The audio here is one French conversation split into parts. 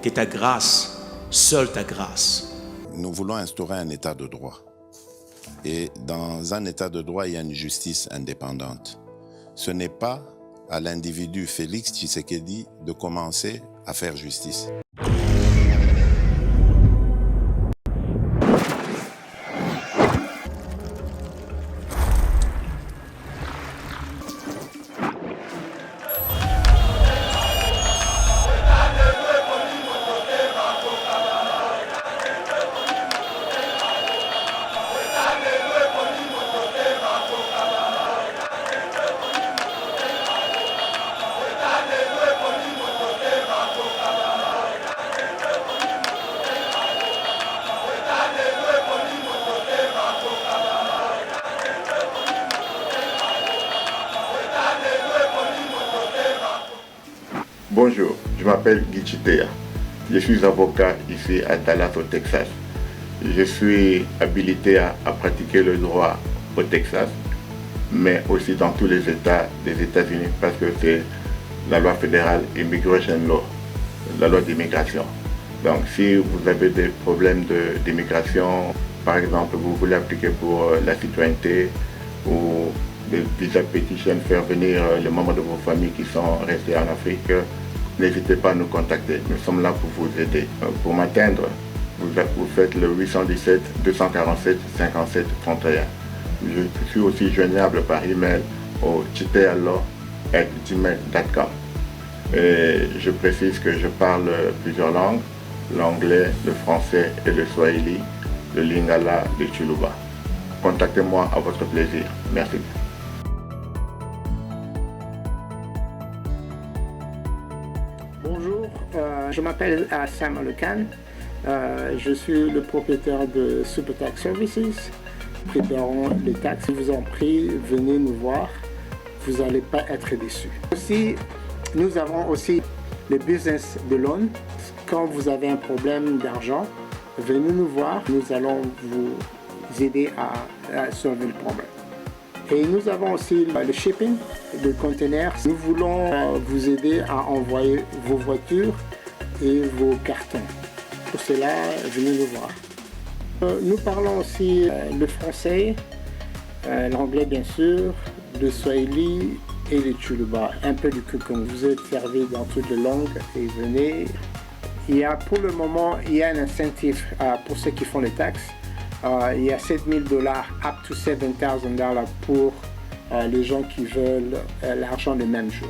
que ta grâce, seule ta grâce. Nous voulons instaurer un état de droit. Et dans un état de droit, il y a une justice indépendante. Ce n'est pas à l'individu Félix Tshisekedi de commencer à faire justice. Bonjour, je m'appelle Guy Chitea. Je suis avocat ici à Dallas au Texas. Je suis habilité à pratiquer le droit au Texas, mais aussi dans tous les États des États-Unis parce que c'est la loi fédérale Immigration Law, la loi d'immigration. Donc si vous avez des problèmes d'immigration, par exemple vous voulez appliquer pour la citoyenneté ou des visa petition, faire venir les membres de vos familles qui sont restés en Afrique, n'hésitez pas à nous contacter. Nous sommes là pour vous aider. Pour m'atteindre, vous faites le 817 247 57 31. Je suis aussi joignable par email au chitealo@gmail.com. Et je précise que je parle plusieurs langues, l'anglais, le français et le swahili, le lingala, le chuluba. Contactez-moi à votre plaisir. Merci. Bonjour, je m'appelle Samuel Khan. Je suis le propriétaire de Super Tax Services. Préparons les taxes. Je vous en prie, venez nous voir. Vous n'allez pas être déçus. Aussi, nous avons aussi le business de loan. Quand vous avez un problème d'argent, venez nous voir. Nous allons vous aider à sauver le problème. Et nous avons aussi le shipping de containers. Nous voulons vous aider à envoyer vos voitures et vos cartons. Pour cela, venez nous voir. Nous parlons aussi le français, l'anglais bien sûr, le swahili et le chuluba, un peu du kukung. Vous êtes servi dans toutes les langues et venez. Pour le moment, il y a un incentive pour ceux qui font les taxes. Il y a $7,000, up to $7,000 pour les gens qui veulent l'argent le même jour.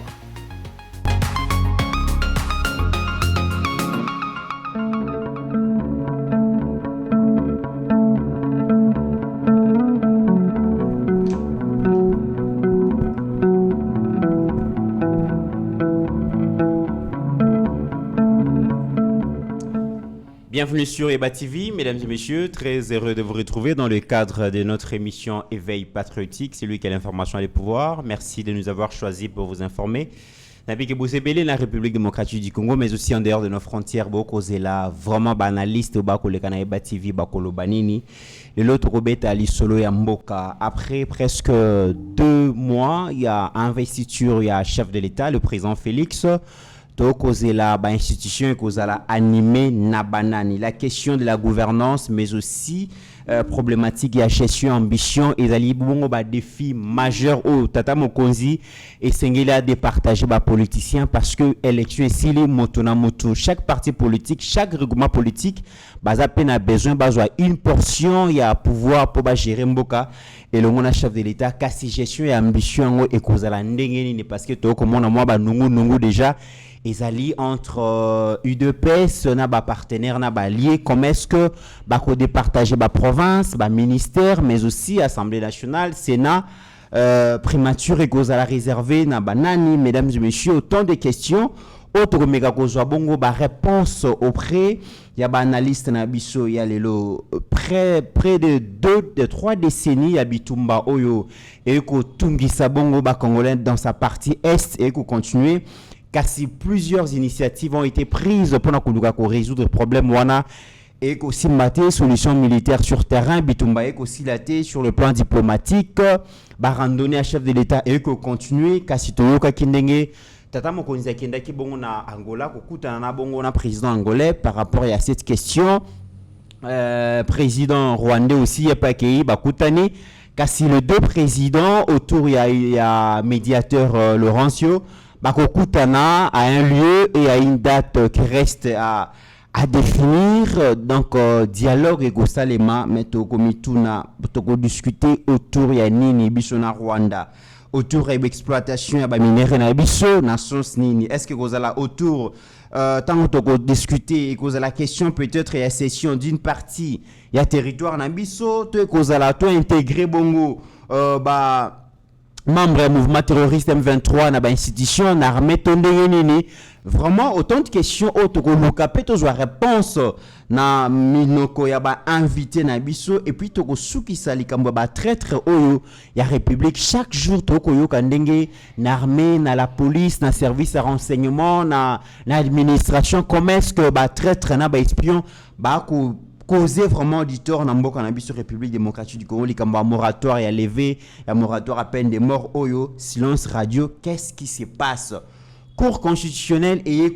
Bienvenue sur EBA TV, mesdames et messieurs, très heureux de vous retrouver dans le cadre de notre émission Éveil patriotique, c'est lui qui a l'information et le pouvoir. Merci de nous avoir choisis pour vous informer. Nabi Kebosebele, la République démocratique du Congo, mais aussi en dehors de nos frontières, beaucoup c'est là vraiment banaliste au bas le Canada EBA TV, bakolo banini. Et l'autre Robert Ali Solo Yamboka. Après presque 2 mois, il y a investiture, il y a chef de l'État, le président Félix. La institution qui a animé Nabanani. La question de la gouvernance, mais aussi problématique et gestion, ambition, et des défis majeurs au Tata Mokonzi et Sengela départager les politiciens parce que l'élection est si moto. Chaque parti politique, chaque regroupement politique, a besoin d'une portion, il y a pouvoir pour gérer Mboka et le chef de l'État, kasi gestion et ambition et cause à la ndengeni parce que tout comme on a moi nungu déjà. Ils allient entre UDPS, na ba partenaire, na ba allié. Comment est-ce que ba ko départager ba province, ba ministère, mais aussi Assemblée nationale, Sénat, primature et cause à la réservée, na ba nani, mesdames et messieurs, autant de questions. Autre méga cause bongo ba réponse auprès. Il y a ba analyste na biso, il y a près de 3 décennies ya bitumba oyo et ko tungisa bongo ba congolais dans sa partie est et ko continuer. Car si plusieurs initiatives ont été prises pour résoudre le problème wana et aussi mater solution militaire sur terrain bitumba et aussi laté sur le plan diplomatique ba randonner à chef de l'État et que continuer kasi toyoka kindenge Tata Mokonzi akendaki bongo na Angola kokutana na bongo na président angolais par rapport à cette question. Président rwandais aussi epakei bakutani kasi les deux présidents autour il y a médiateur Laurencio bakokutana à un lieu et à une date qui reste à définir. Donc dialogue et gosalema metoko mituna toko discuter autour ya nini biso na Rwanda, autour de l'exploitation ya ba minéraux na biso na sens nini, est-ce que gozala autour tant que discuter et cause la question peut-être il y a session d'une partie il y a territoire na biso to cause la to intégrer bongo membre du mouvement terroriste M23 na ba institution na armée tonde nini. Vraiment autant de questions auto ko lokapé to zo réponse na minoko ya ba invité na biso et puis to ko suki sali kambo ba traître oyo ya république chaque jour to ko yoka ndenge na armée na la police na service de renseignement na administration commerce que ba traître na ba espion ba ko causer vraiment du tort na mboka na biso République démocratique du Congo likamba moratoire ya levé ya moratoire à peine de mort oyo silence radio. Qu'est-ce qui se passe? Cour constitutionnelle est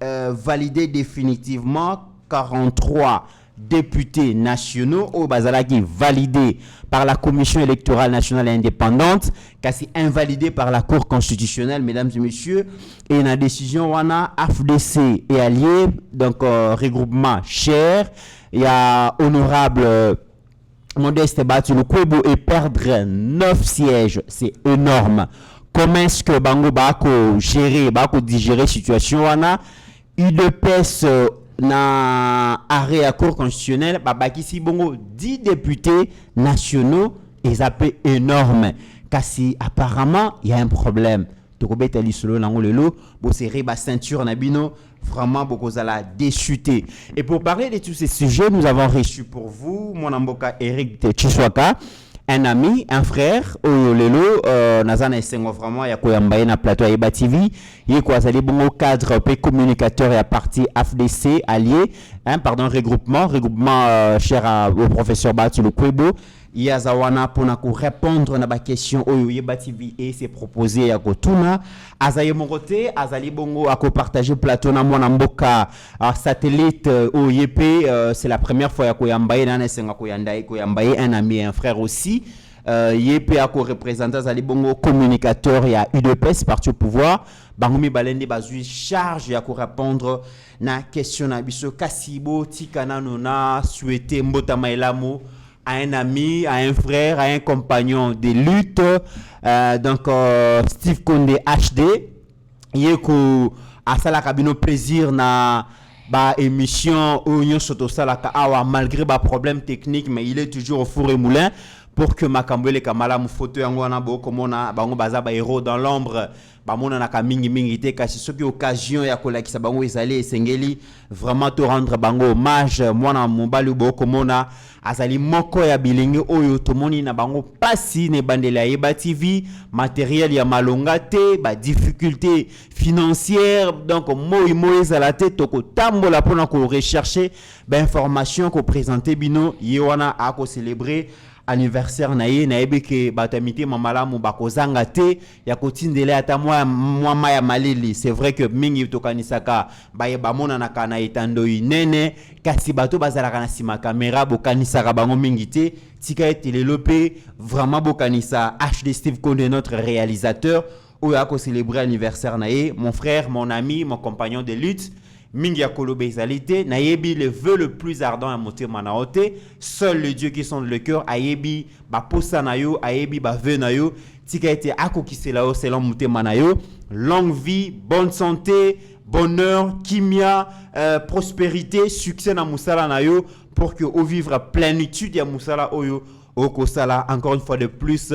validé définitivement 43 députés nationaux au Bazalaki validés par la Commission électorale nationale indépendante, quasi invalidé par la Cour constitutionnelle, mesdames et messieurs, et la décision wana AFDC et alliés, donc regroupement cher, il y a honorable Modeste Batulukwebo et perdre 9 sièges, c'est énorme. Comment est-ce que Bango bako gérer, bako digérer situation wana UDPS na arrêt à cour constitutionnelle babaki si bongo 10 députés nationaux et ça peut énorme kasi apparemment il y a un problème tokobeta lisolo nango lelo bo serrer ba ceinture na bino vraiment beaucoup zala déchuté. Et pour parler de tous ces sujets nous avons reçu pour vous mon amboka Eric Tshiswaka, un ami, un frère, Oyolelo, Nazana Essengo vraiment, ya koyambaye na plateau Eba TV, yé quoi, zali bongo cadre, pe communicateur et à parti AFDC, allié, regroupement cher au professeur Batu Lukwebo, Yazawana pour répondre à la question Oyo Eba TV et s'est proposé à Kotuna, Azaye Morote, Azali bongo à partager plateau na mwana mboka satellite OYP, c'est la première fois ya koyambaye na Essengo koyambaye un ami et un frère aussi. Yep a co-représentant Zali bongo communicateur et à UDPS parti au pouvoir bangomi balende bazui charge ya ko répondre na question na biso kasibo tikana nona souhaiter mbota mailamo à un ami, à un frère, à un compagnon de lutte, donc Steve Konde HD yeko asala kabino plaisir na ba émission Union Soto Salaka awa malgré ba problème technique mais il est toujours au four et moulin pour que Makambele Kamala mu photo yango na bo komona bango baza ba héros dans l'ombre ba mona na ka mingi te kasi soki occasion ya kolakisa bango ezali esengeli vraiment to rendre bango hommage mwana mobali bo komona azali moko ya bilingi oyo tomoni na bango pasi ne bandela Eba TV matériel ya malonga te ba difficulté financière donc moi ezalate to ko tambola pona ko rechercher ba information ko présenter bino yewana a ko célébrer anniversaire na ebeke batamité mamalamu bakozanga te ya kotindele ata mwa ya malili. C'est vrai que mingi tokanisaka baye bamona na kana etando inene kasi bato bazalaka na sima caméra bokanisaka bango mingi te tika etelelo pe vraiment bokanisa HD Steve Konde notre réalisateur oyo ako célébrer anniversaire na mon frère, mon ami, mon compagnon de lutte mingi ya kolobe ezalité na yebi le vœu le plus ardent à motema na ote seul le Dieu qui sonde le cœur ayebi ba posa na yo ayebi ba vœu na yo tika ete akokisela o selon motema na yo longue vie, bonne santé, bonheur, kimia, prospérité, succès na musala na yo pour que au vivre plénitude ya musala oyo oko sala encore une fois de plus.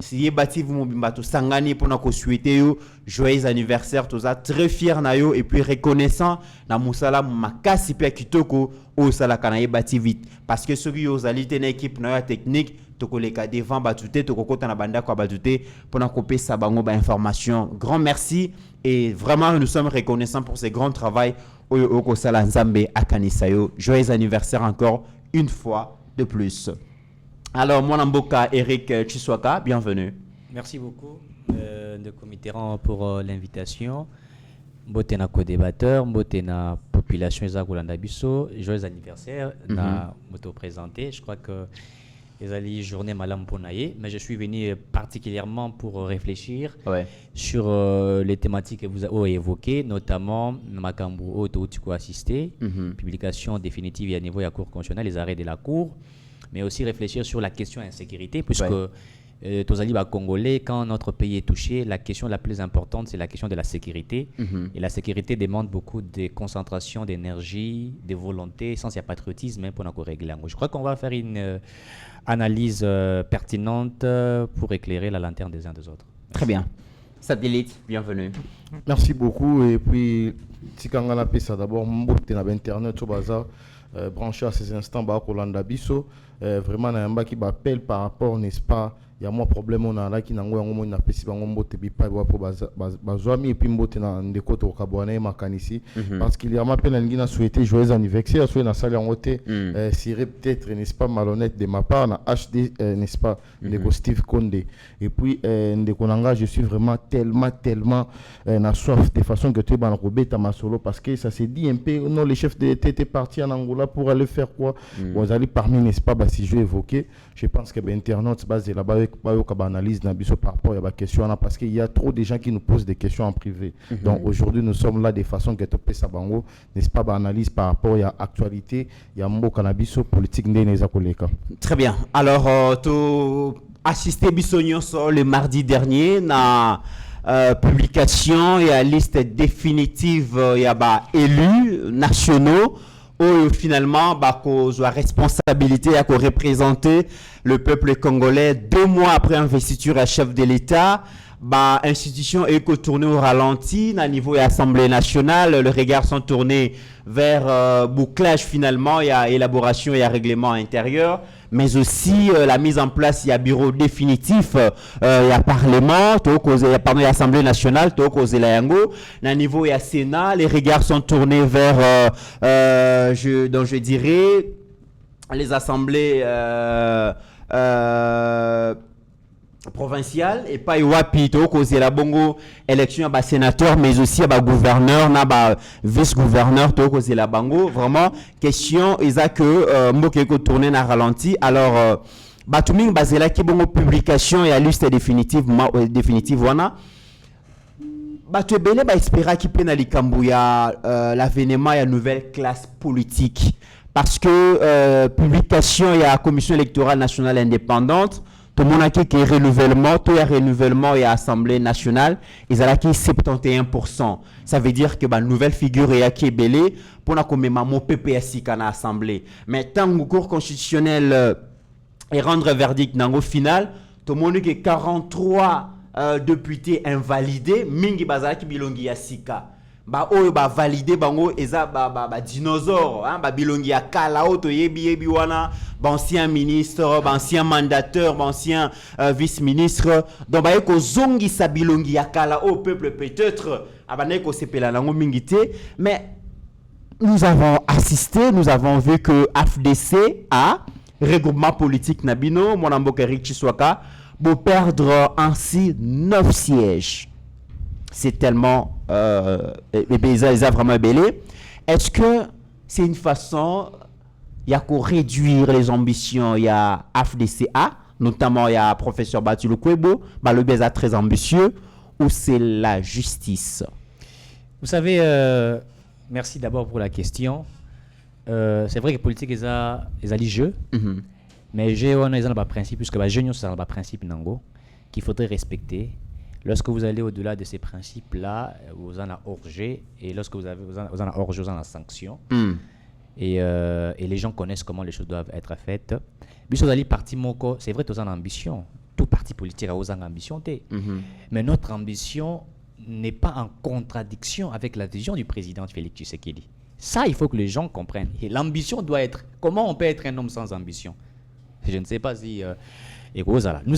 Si Ebati vous m'obimbato sangani pour nous souhaiter yo joyeux anniversaire toza très fier na yo et puis reconnaissant na musala makasi pe kitoko o sala kana Ebati vite parce que ceux qui ontalité na équipe na technique toko leka devant batute toko kota na banda ko batute pour na couper sa bango ba information. Grand merci et vraiment nous sommes reconnaissants pour ce grand travail o sala nzambe akanisa yo. Joyeux anniversaire encore une fois de plus. Alors, mon amboka Eric Tshiswaka, bienvenue. Merci beaucoup. de Comiteran pour l'invitation. Mbotena co-débatteur, Mbotena population Eza Kolanda Bisso, joyeux anniversaire, na moto présenté. Je crois que les alliés journée malam pour naïe, mais je suis venu particulièrement pour réfléchir sur les thématiques que vous avez évoquées, notamment Makambu Otoutuko assisté, publication définitive à niveau de la Cour constitutionnelle, les arrêts de la Cour, mais aussi réfléchir sur la question de l'insécurité, puisque tous les Congolais, quand notre pays est touché, la question la plus importante, c'est la question de la sécurité. Et la sécurité demande beaucoup de concentration d'énergie, de volonté, sans patriotisme pour nous régler. Je crois qu'on va faire une analyse pertinente pour éclairer la lanterne des uns des autres. Très bien. Satellite, bienvenue. Merci beaucoup. Et puis, Tikangana Pesa, d'abord, Mbote na Internet, au bazar, branché à ces instants, Kolanda Bisso, vraiment, il y a un qui m'appelle par rapport, n'est-ce pas, il y a moins de problème, on a là qui n'a pas de pesi, Mbote bipa, pour Bazouami, et puis Mbote na Ndeko, au Kabouane, Makanisi, parce qu'il y a ma peine, il a souhaité joyeux anniversaire, soit dans salle en hauteur, serait peut-être, n'est-ce pas, malhonnête de ma part, na HD, n'est-ce pas, Ndeko Steve Kondé. Et puis, Ndeko Nanga, je suis vraiment tellement na soif de façon que tu es dans le ma solo, parce que ça s'est dit un peu, non, les chefs d'État étaient partis en Angola pour aller faire quoi? Vous allez parmi, n'est-ce pas, si je vais évoquer, je pense que Internet, base là-bas, analyse par rapport à la question, parce qu'il y a trop de gens qui nous posent des questions en privé. Donc aujourd'hui, nous sommes là de façon que tu peux savoir, n'est-ce pas, analyse par rapport à l'actualité, il y a un mot cannabis politique n'eza koleka. Très bien. Alors, tu assisté Bissognon le mardi dernier na publication et à liste définitive il y a élus nationaux où finalement la responsabilité à représenter le peuple congolais 2 mois après investiture à chef de l'État. Institution est tournée au ralenti à niveau de l'Assemblée nationale. Les regards sont tournés vers bouclage finalement, il y a élaboration et règlement intérieur, mais aussi la mise en place, il y a bureau définitif, il y a parlement, il y a l'Assemblée nationale, il y a Yango. À niveau il y a Sénat, les regards sont tournés vers, je dirais, les assemblées provincial et pas wapi to causer la bongo élection à sénateur mais aussi à gouverneur na vice-gouverneur to causer la bango vraiment question isa que mboke ko tourner na ralenti alors batuming bazela ki bongo publication et à liste définitive wana batu belé ba espéra ki pe na likambu ya l'avènement ya nouvelle classe politique parce que publication ya commission électorale nationale indépendante tout le monde a qui est renouvellement, tout est renouvellement et Assemblée nationale, ils ont acquis 71%. Ça veut dire que la nouvelle figure est acquis belé pour la commémoration PPSI dans l'Assemblée. Mais tant que le cours constitutionnel et rendre verdict dans le final, tout le monde a 43 députés invalidés, mingi bazaki bilongi ya sika. Oyo validé bango eza dinosaure bilongi ya kala oto yebi wana ancien ministre ancien mandateur ancien vice-ministre donc ko zongi sa bilongi ya kala au peuple peut-être abane ko sepela nango mingité mais nous avons assisté, nous avons vu que AFDC a regroupement politique nabino mon amboka Richiswaka pour perdre ainsi 9 sièges. C'est tellement les paysans vraiment belé. Est-ce que c'est une façon il y a qu'à réduire les ambitions, il y a AFDCA, notamment il y a professeur Batulu Kwebo, le BESA très ambitieux, ou c'est la justice? Vous savez, merci d'abord pour la question. C'est vrai que politique ils ont les jeux, mais j'ai un principe puisque les jeunes c'est un principe nango qu'il faudrait respecter. Lorsque vous allez au-delà de ces principes-là, vous en avez orgé, et lorsque vous en avez orgé, vous en avez sanction. Et les gens connaissent comment les choses doivent être faites. C'est vrai que vous avez ambition. Tout parti politique a une ambition. Mais notre ambition n'est pas en contradiction avec la vision du président Félix Tshisekedi. Ça, il faut que les gens comprennent. Et l'ambition doit être... Comment on peut être un homme sans ambition? Je ne sais pas si... nous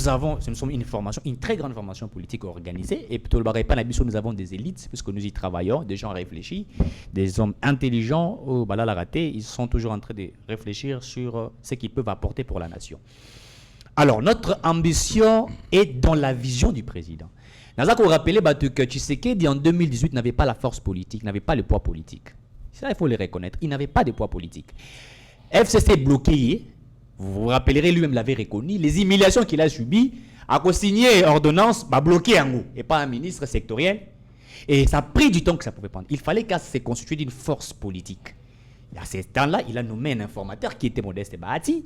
sommes une très grande formation politique organisée et plutôt nous avons des élites puisque nous y travaillons, des gens réfléchis, des hommes intelligents. Ils sont toujours en train de réfléchir sur ce qu'ils peuvent apporter pour la nation. Alors notre ambition est dans la vision du président. Nous avons rappelé que Tshisekedi en 2018 n'avait pas la force politique, n'avait pas le poids politique. Ça, il faut le reconnaître. Il n'avait pas de poids politique. FCC bloqué, vous vous rappellerez, lui-même l'avait reconnu, les humiliations qu'il a subies, a co-signé ordonnance, bloqué en haut, et pas un ministre sectoriel. Et ça a pris du temps que ça pouvait prendre. Il fallait qu'elle se constitue d'une force politique. Et à ce temps-là, il a nommé un informateur qui était Modeste Bahati,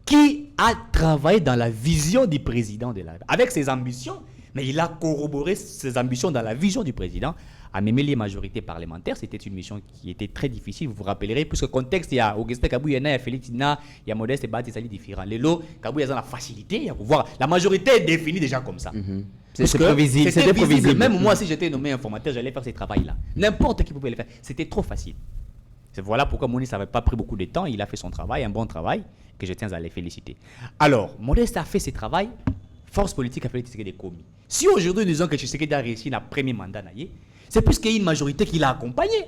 qui a travaillé dans la vision du président de la... avec ses ambitions, mais il a corroboré ses ambitions dans la vision du président, à même les majorités parlementaires. C'était une mission qui était très difficile, vous vous rappellerez, puisque le contexte, il y a Augustin Kabouya, il y a Félix Tina, il y a Modeste Bahati, c'est différent. Les lots, Kabouya a la facilité, il y a pouvoir. La majorité est définie déjà comme ça. C'était prévisible. C'était prévisible. Même moi, si j'étais nommé informateur, j'allais faire ce travail-là. N'importe qui pouvait le faire. C'était trop facile. Voilà pourquoi Moni, ça n'avait pas pris beaucoup de temps. Il a fait son travail, un bon travail, que je tiens à les féliciter. Alors, Modeste a fait ce travail. Force politique a fait des commis. Si aujourd'hui nous disons que Tshisekedi a réussi dans le premier mandat, c'est plus qu'il y a une majorité qui l'a accompagné.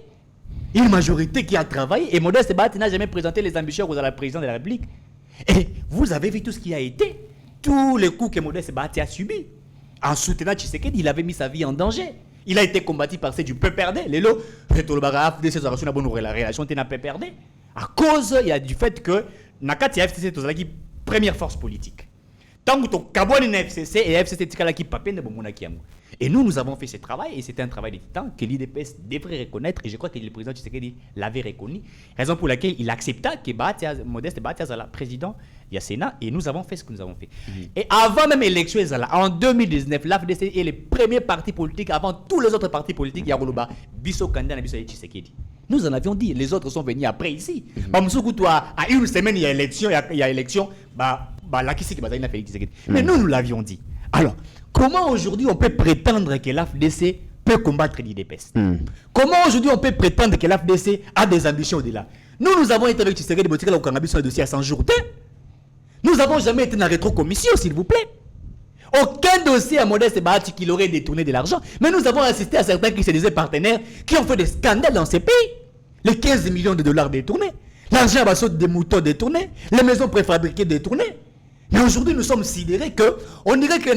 Une majorité qui a travaillé. Et Modeste Bahati n'a jamais présenté les ambitions à la présidente de la République. Et vous avez vu tout ce qui a été. Tous les coups que Modeste Bahati a subis. En soutenant Tshisekedi, il avait mis sa vie en danger. Il a été combattu par ceux du PPRD. Les lots, la relation était PPRD. À cause du fait que Nakati FCC est la première force politique. Tant que tu as une FCC et FCC est qui papé de Bomonakiamu. Et nous avons fait ce travail et c'était un travail de titan que l'IDPS devrait reconnaître et je crois que le président Tshisekedi l'avait reconnu. Raison pour laquelle il accepta que Modeste Bahati soit la présidente du Sénat et nous avons fait ce que nous avons fait. Et avant même l'élection, en 2019, l'AFDC est le premier parti politique avant tous les autres partis politiques. Il y a Goloba, Bisso Kanda, Bisso Tshisekedi. Nous en avions dit, les autres sont venus après ici. À une semaine, il y a élection, là qui c'est qui va faire Félix Tshisekedi. Mais nous l'avions dit. Alors, comment aujourd'hui on peut prétendre que l'AFDC peut combattre l'IDPS? Comment aujourd'hui on peut prétendre que l'AFDC a des ambitions au-delà? Nous avons été avec Tshisekedi de Botika au cannabis sur un dossier à 100 jours. Nous n'avons jamais été dans la rétrocommission, s'il vous plaît. Aucun dossier à Modeste Bahati qui aurait détourné de l'argent. Mais nous avons assisté à certains qui se disaient partenaires qui ont fait des scandales dans ces pays. Les 15 millions de dollars détournés, l'argent à des moutons détournés, les maisons préfabriquées détournées. Mais aujourd'hui, nous sommes sidérés que on dirait que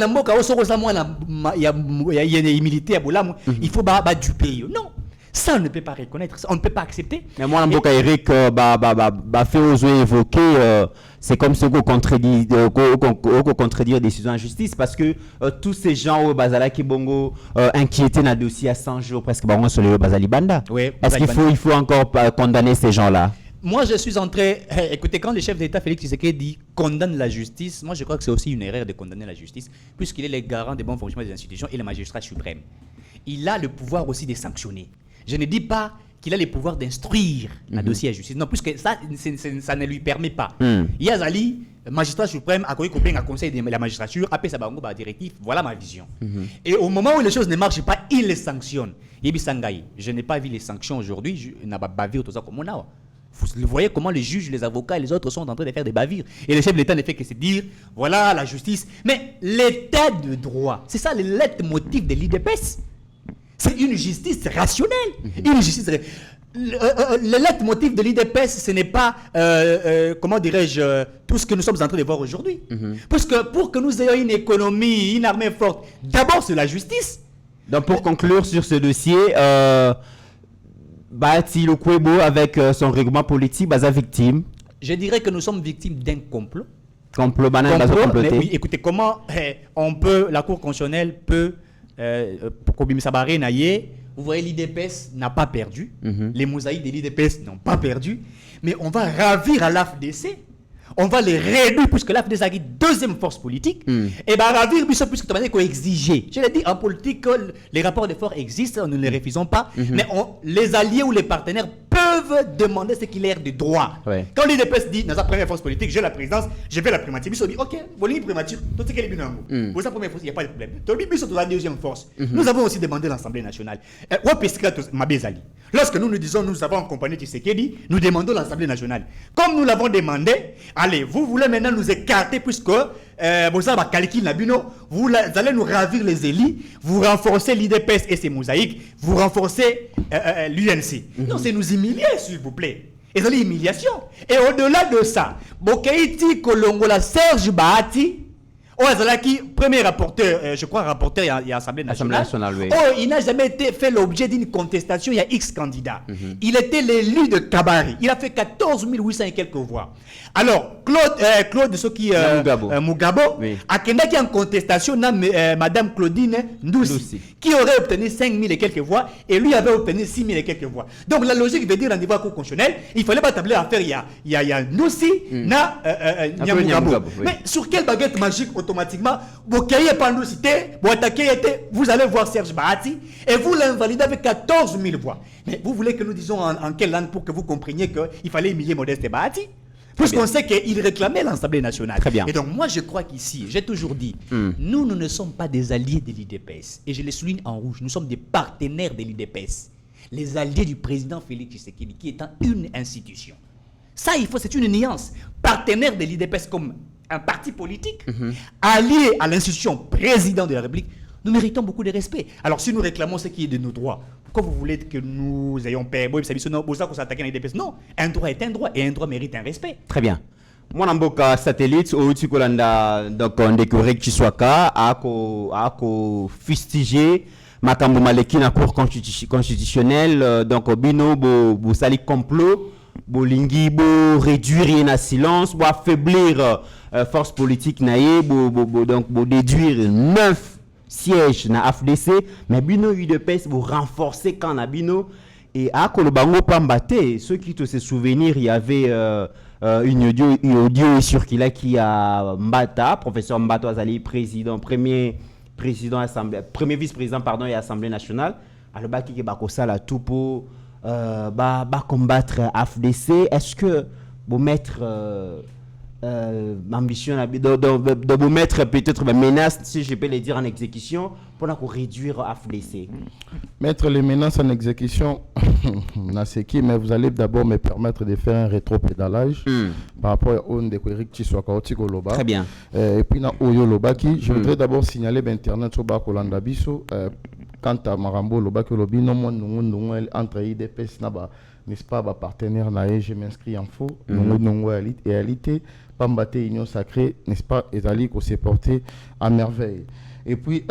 il y a des militaires à Boulam, il faut du pays. Non, ça on ne peut pas reconnaître, on ne peut pas accepter. Mais moi, Eric, fait oser évoquer, c'est comme ce qu'on contredit les décisions en justice parce que tous ces gens au Bazala Kibongo inquiétés dans le dossier à 100 jours presque sur le Bazali Banda. Oui, est-ce qu'il faut encore condamner ces gens-là? Moi, je suis entré. Écoutez, quand le chef d'État Félix Tshisekedi condamne la justice, moi je crois que c'est aussi une erreur de condamner la justice, puisqu'il est le garant des bons fonctionnements des institutions et le magistrat suprême. Il a le pouvoir aussi de sanctionner. Je ne dis pas qu'il a le pouvoir d'instruire un dossier à justice. Non, puisque ça ne lui permet pas. Yazali, magistrat suprême, a coupé un conseil de la magistrature, appelle sa bango directive, voilà ma vision. Et au moment où les choses ne marchent pas, il les sanctionne. Yebi Sangaï, je n'ai pas vu les sanctions aujourd'hui, je n'ai pas vu tout ça comme on a. Vous voyez comment les juges, les avocats et les autres sont en train de faire des bavures. Et le chef de l'État ne fait que se dire, voilà la justice. Mais l'État de droit, c'est ça le leitmotiv de l'IDPS. C'est une justice rationnelle. Une justice le leitmotiv de l'IDPS, ce n'est pas, comment dirais-je, tout ce que nous sommes en train de voir aujourd'hui. Parce que pour que nous ayons une économie, une armée forte, d'abord c'est la justice. Donc pour conclure sur ce dossier, Bahati Lokwebo avec son règlement politique, basa victime. Je dirais que nous sommes victimes d'un complot. Complot, mais oui, écoutez, comment la Cour constitutionnelle peut, vous voyez, l'IDPS n'a pas perdu, les mosaïques de l'IDPS n'ont pas perdu, mais on va ravir à l'AFDC. On va les réduire puisque l'AFDC a une deuxième force politique. Et bien, ravir, puisque tu m'as dit qu'on exigeait. Je l'ai dit, en politique, les rapports d'effort existent, nous ne les refusons pas. Mais les alliés ou les partenaires peuvent demander ce qu'il est de droit. Ouais. Quand l'IDPS dit, dans sa première force politique, j'ai la présidence, je vais la primature. Ils dit, ok, vous voulez une primature, tout ce qui est bien. Pour sa première force, il n'y a pas de problème. Ils sont la deuxième force. Nous avons aussi demandé l'Assemblée nationale. Lorsque nous disons, nous avons accompagné Tshisekedi, nous demandons l'Assemblée nationale. Comme nous l'avons demandé, allez, vous voulez maintenant nous écarter puisque vous allez nous ravir les élus, vous renforcez l'IDPS et ses mosaïques, vous renforcez l'UNC. Non, c'est nous humilier, s'il vous plaît. Et c'est l'humiliation. Et au-delà de ça, Bokeiti Kolongola Serge Bahati, Azalaki, premier rapporteur, je crois rapporteur, il y a Assemblée nationale. Oui. Il n'a jamais fait l'objet d'une contestation, il y a X candidats. Il était l'élu de Kabari. Il a fait 14 800 et quelques voix. Alors, Claude Mugabo, oui. a qui en contestation, Madame Claudine Ndoussi, qui aurait obtenu 5 000 et quelques voix, et lui avait obtenu 6 000 et quelques voix. Donc, la logique veut dire, au niveau constitutionnel, il ne fallait pas tabler à faire, il y a Ndoussi, Mugabo. Oui. Mais sur quelle baguette magique, automatiquement, vous attaquez, vous allez voir Serge Bahati, et vous l'invalidez avec 14 000 voix. Mais vous voulez que nous disions en quelle langue pour que vous compreniez qu'il fallait humilier Modeste Bahati? Puisqu'on sait qu'il réclamait l'Assemblée nationale. Très bien. Et donc moi je crois qu'ici, j'ai toujours dit, nous ne sommes pas des alliés de l'IDPS. Et je les souligne en rouge, nous sommes des partenaires de l'IDPS. Les alliés du président Félix Tshisekedi, qui est une institution. Ça, c'est une nuance. Partenaire de l'IDPS comme un parti politique, allié à l'institution président de la République, nous méritons beaucoup de respect. Alors si nous réclamons ce qui est de nos droits, pourquoi vous voulez que nous ayons peur? Non, un droit est un droit et un droit mérite un respect. Très bien. Moi, Namboka satellite, au Tikolanda, donc on découvre que Chiswaka a fustigé Makambo Maleki na cour constitutionnelle, donc Bino, bo sali complot, bo lingi, bo réduire na silence, bo affaiblir force politique naïe, donc bo déduire 9 siège na AFDC, mais bino UDPS vous renforcer quand na bino et à Kolobango Pambate, ceux qui te se souvenir, il y avait une audio sur qui a Mbata, professeur Mbata Azali, premier vice-président et Assemblée nationale, à le baki qui bakosa la tout pour combattre AFDC. Est-ce que vous mettre ambition de vous mettre peut-être des menaces, si je peux les dire, en exécution pour réduire AFDC? Mettre les menaces en exécution, mais vous allez d'abord me permettre de faire un rétro-pédalage par rapport au Ndekwerik Chiswaka Loba. Très bien. Et puis, Oyo Lobaki, je voudrais d'abord signaler Internet sur Bakolanda Biso. Quant à Marambo Lobaki Lobi, non, entre IDPS, n'est-ce pas, partenaire, je m'inscris en faux, réalité, Pambate Union Sacrée, n'est-ce pas, Ezali, qu'on s'est porté à merveille. Et puis,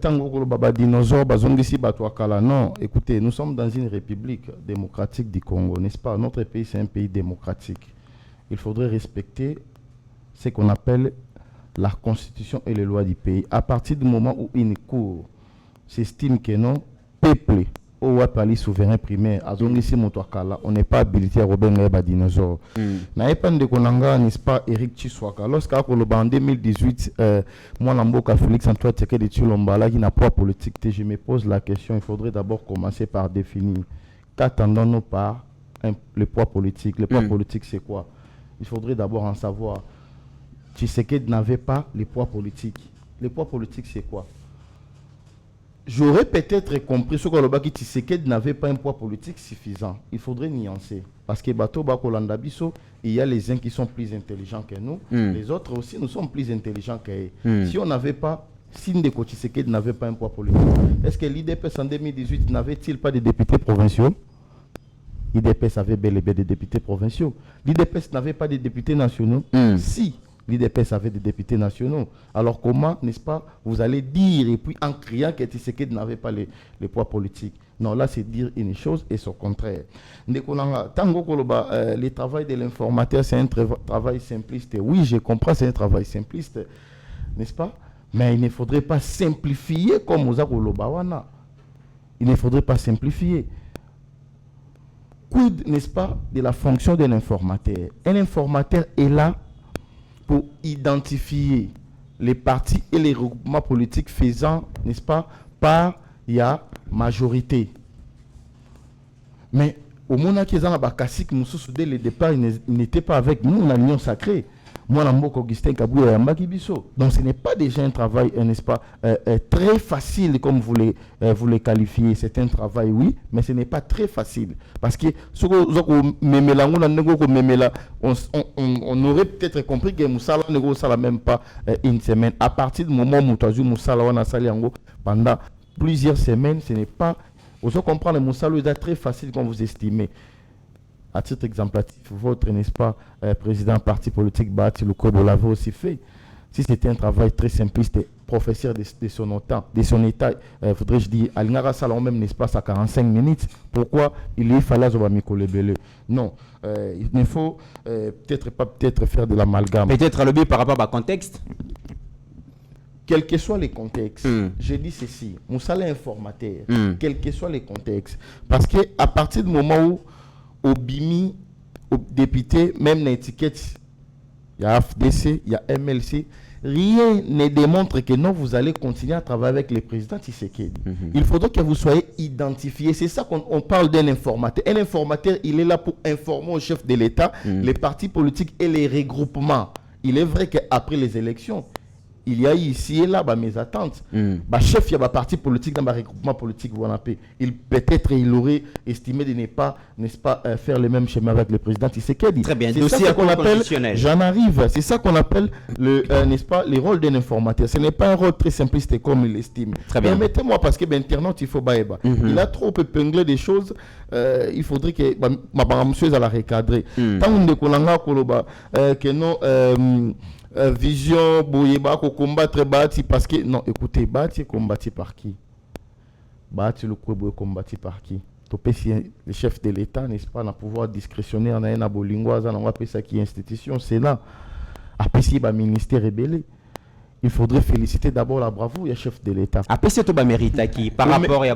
Tango Baba Dinosaure, Bazongisi Batouakala, non, écoutez, nous sommes dans une république démocratique du Congo, n'est-ce pas? Notre pays, c'est un pays démocratique. Il faudrait respecter ce qu'on appelle la constitution et les lois du pays. À partir du moment où une cour s'estime que non, peuplé, au Wapali souverain primaire, on n'est pas habilité à Robin Ngeba Dinosaure. Naïpan de Konanga, n'est-ce pas, Eric Chiswaka. Lorsqu'à en 2018, moi, Lamboka Félix Antoine Tshisekedi de Tshilombo, qui n'a pas politique, je me pose la question, il faudrait d'abord commencer par définir qu'attendons-nous par le poids politique. Le poids politique, c'est quoi? Il faudrait d'abord en savoir. Tshisekedi n'avait pas le poids politique. Le poids politique, c'est quoi? J'aurais peut-être compris ce que le Baki Tshisekedi n'avait pas un poids politique suffisant. Il faudrait nuancer. Parce que Bato Bakolanda Biso, il y a les uns qui sont plus intelligents que nous. Les autres aussi, nous sommes plus intelligents qu'eux. Si on n'avait pas, si Ndeko Tshisekedi n'avait pas un poids politique, est-ce que l'IDPS en 2018 n'avait-il pas de députés provinciaux? L'IDPS avait bel et bien des députés provinciaux. L'IDPS n'avait pas de députés nationaux. Si l'IDPS avait des députés nationaux. Alors comment, n'est-ce pas, vous allez dire, et puis en criant que Tshisekedi n'avait pas les poids politiques? Non, là c'est dire une chose et son contraire. Le travail de l'informateur, c'est un travail simpliste. Oui, je comprends, c'est un travail simpliste, n'est-ce pas? Mais il ne faudrait pas simplifier comme Ozakolobawana. Il ne faudrait pas simplifier. Quid, n'est-ce pas, de la fonction de l'informateur? Un informateur est là pour identifier les partis et les regroupements politiques faisant, n'est-ce pas, par la majorité. Mais au moment qu'ils ont Bakasik, dès le départ, ils n'étaient pas avec nous, dans l'Union Sacrée. Moi, Augustin Kabou et Mbakibiso. Donc ce n'est pas déjà un travail, n'est-ce pas, très facile comme vous les qualifiez. C'est un travail, oui, mais ce n'est pas très facile. Parce que on aurait peut-être compris que Moussala ne sera même pas une semaine. À partir du moment où Moutazu Moussala pendant plusieurs semaines, ce n'est pas. Vous comprenez, Moussala est très facile comme vous estimez. À titre exemplatif, votre, n'est-ce pas, président parti politique Bahati Lukobo l'avait aussi fait. si c'était un travail très simpliste, professeur de son état, voudrais-je dire, Alingara Salon même n'espace à 45 minutes, pourquoi il fallait Zoba-Miko-Lebele? Non, il ne faut peut-être faire de l'amalgame. Peut-être le but par rapport au contexte. Quels que soient les contextes, je dis ceci, Moussala est informateur, quels que soient les contextes. Parce qu'à partir du moment où, au BIMI, au député, même l'étiquette, il y a FDC, il y a MLC, rien ne démontre que non, vous allez continuer à travailler avec le président Tshisekedi. Il faudra que vous soyez identifiés. C'est ça qu'on parle d'un informateur. Un informateur, il est là pour informer au chef de l'État, les partis politiques et les regroupements. Il est vrai qu'après les élections, il y a ici et là mes attentes. Chef, il y a un parti politique dans un regroupement politique. Peut-être il aurait estimé de ne pas, n'est-ce pas, faire le même schéma avec le président Tshisekedi. Très bien. C'est ça qu'on appelle, j'en arrive, c'est ça qu'on appelle n'est-ce pas, le rôle d'un informateur. Ce n'est pas un rôle très simpliste comme il l'estime. Permettez-moi, parce que internaute, il faut baïba. Il a trop épinglé des choses. Il faudrait que ma monsieur à la recadrer. Tant que non. Vision, Bouyeba, combattre Bati, parce que, non, écoutez, Bati est combattu par qui? Bati le Kwebo est combattu par qui? Le chef de l'État, n'est-ce pas, dans le pouvoir discrétionnaire, dans la Bolingwa, dans la PSA qui est institution, Sénat, après si le ministère rebellé. Il faudrait féliciter d'abord la bravoure, il y a chef de l'État. Après, c'est tout mérite qui, par rapport à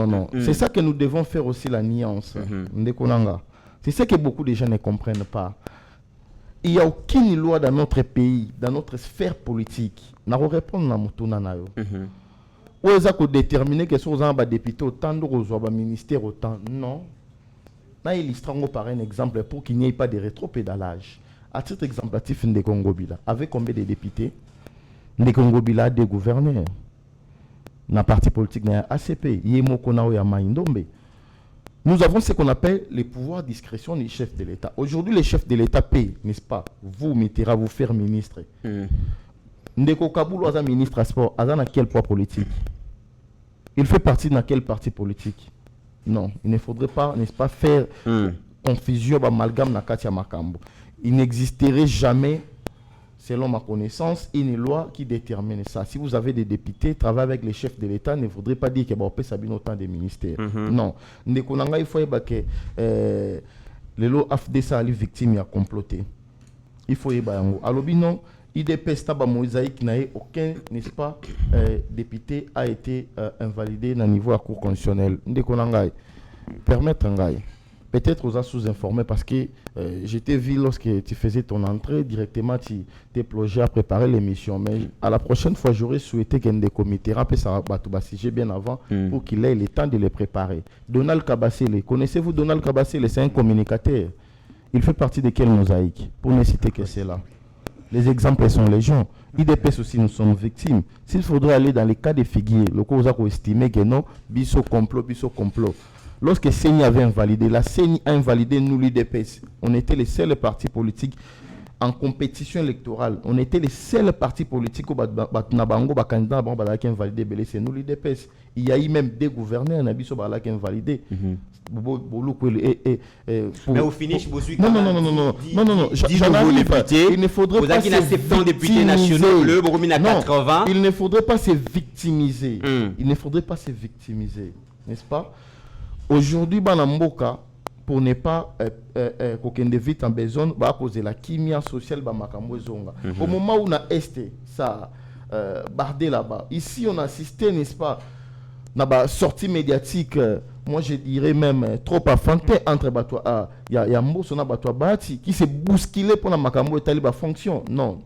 Non. C'est ça que nous devons faire aussi la nuance. C'est ça que beaucoup de gens ne comprennent pas. Il n'y a aucune loi dans notre pays, dans notre sphère politique. N'a pas répondre à Moutona Nayo. Où est-ce qu'on détermine que ce soit un député autant de un ministère autant? Non. Là, il illustre par un exemple pour qu'il n'y ait pas de rétropédalage. À titre exemplatif, Ndekongo Bila, avec combien de députés? Ndekongo Bila a des gouverneurs. Dans le parti politique, il y a ACP, Yemoko Nao Yamaindombe. Nous avons ce qu'on appelle les pouvoirs de discrétion des chefs de l'État. Aujourd'hui, les chefs de l'État paient, n'est-ce pas? Vous, Mitterrand, vous faire ministre. Ndeko Kaboul, Aza ministre à sport, Aza dans quel poids politique? Il fait partie de quel parti politique? Non, il ne faudrait pas, n'est-ce pas, faire confusion, amalgame na Katia Makambo. Il n'existerait jamais, selon ma connaissance, une loi qui détermine ça. Si vous avez des députés, travailler avec les chefs de l'État ne faudrait pas dire qu'il peut s'abîmer autant de ministères. Non. Il faut que les lois AFDC sont victimes à comploter. Il faut que alors non, IDPS taba mosaïque n'a aucun, n'est-ce pas, député a été invalidé au niveau de la Cour constitutionnelle. Permettre peut-être aux sous-informés parce que j'étais vu lorsque tu faisais ton entrée, directement tu t'es plongé à préparer l'émission. Mais à la prochaine fois, j'aurais souhaité qu'un des comités rappelle ça sujet bien avant pour qu'il ait le temps de les préparer. Donald Kabasele, connaissez-vous Donald Kabasele? C'est un communicateur. Il fait partie de quelle mosaïque? Pour ne citer que cela. Les exemples sont légion. IDPS aussi, nous sommes victimes. S'il faudrait aller dans les cas de figure, le cause a estimé que non, biso complot. Lorsque CENI avait invalidé, la CENI a invalidé nous l'IDPS. On était les seuls partis politiques en compétition électorale. On était les seuls partis politiques qui ont invalidé, c'est nous l'IDPS. Il y a eu même des gouverneurs qui ont invalidé. Mais au finish, non. Il ne faudrait pas il ne faudrait pas se victimiser. Il ne faudrait pas se victimiser, n'est-ce pas? Aujourd'hui, Banamboka, pour ne pas qu'aucun de vite en besoin, va causer la chimie sociale. Au moment où on a esté, ça bardé là-bas. Ici, on a assisté, n'est-ce pas, à la sortie médiatique, moi je dirais même trop affronté entre il y a Mbosona Bati qui s'est bousculé pour la Makambo et Taliba fonction. Non.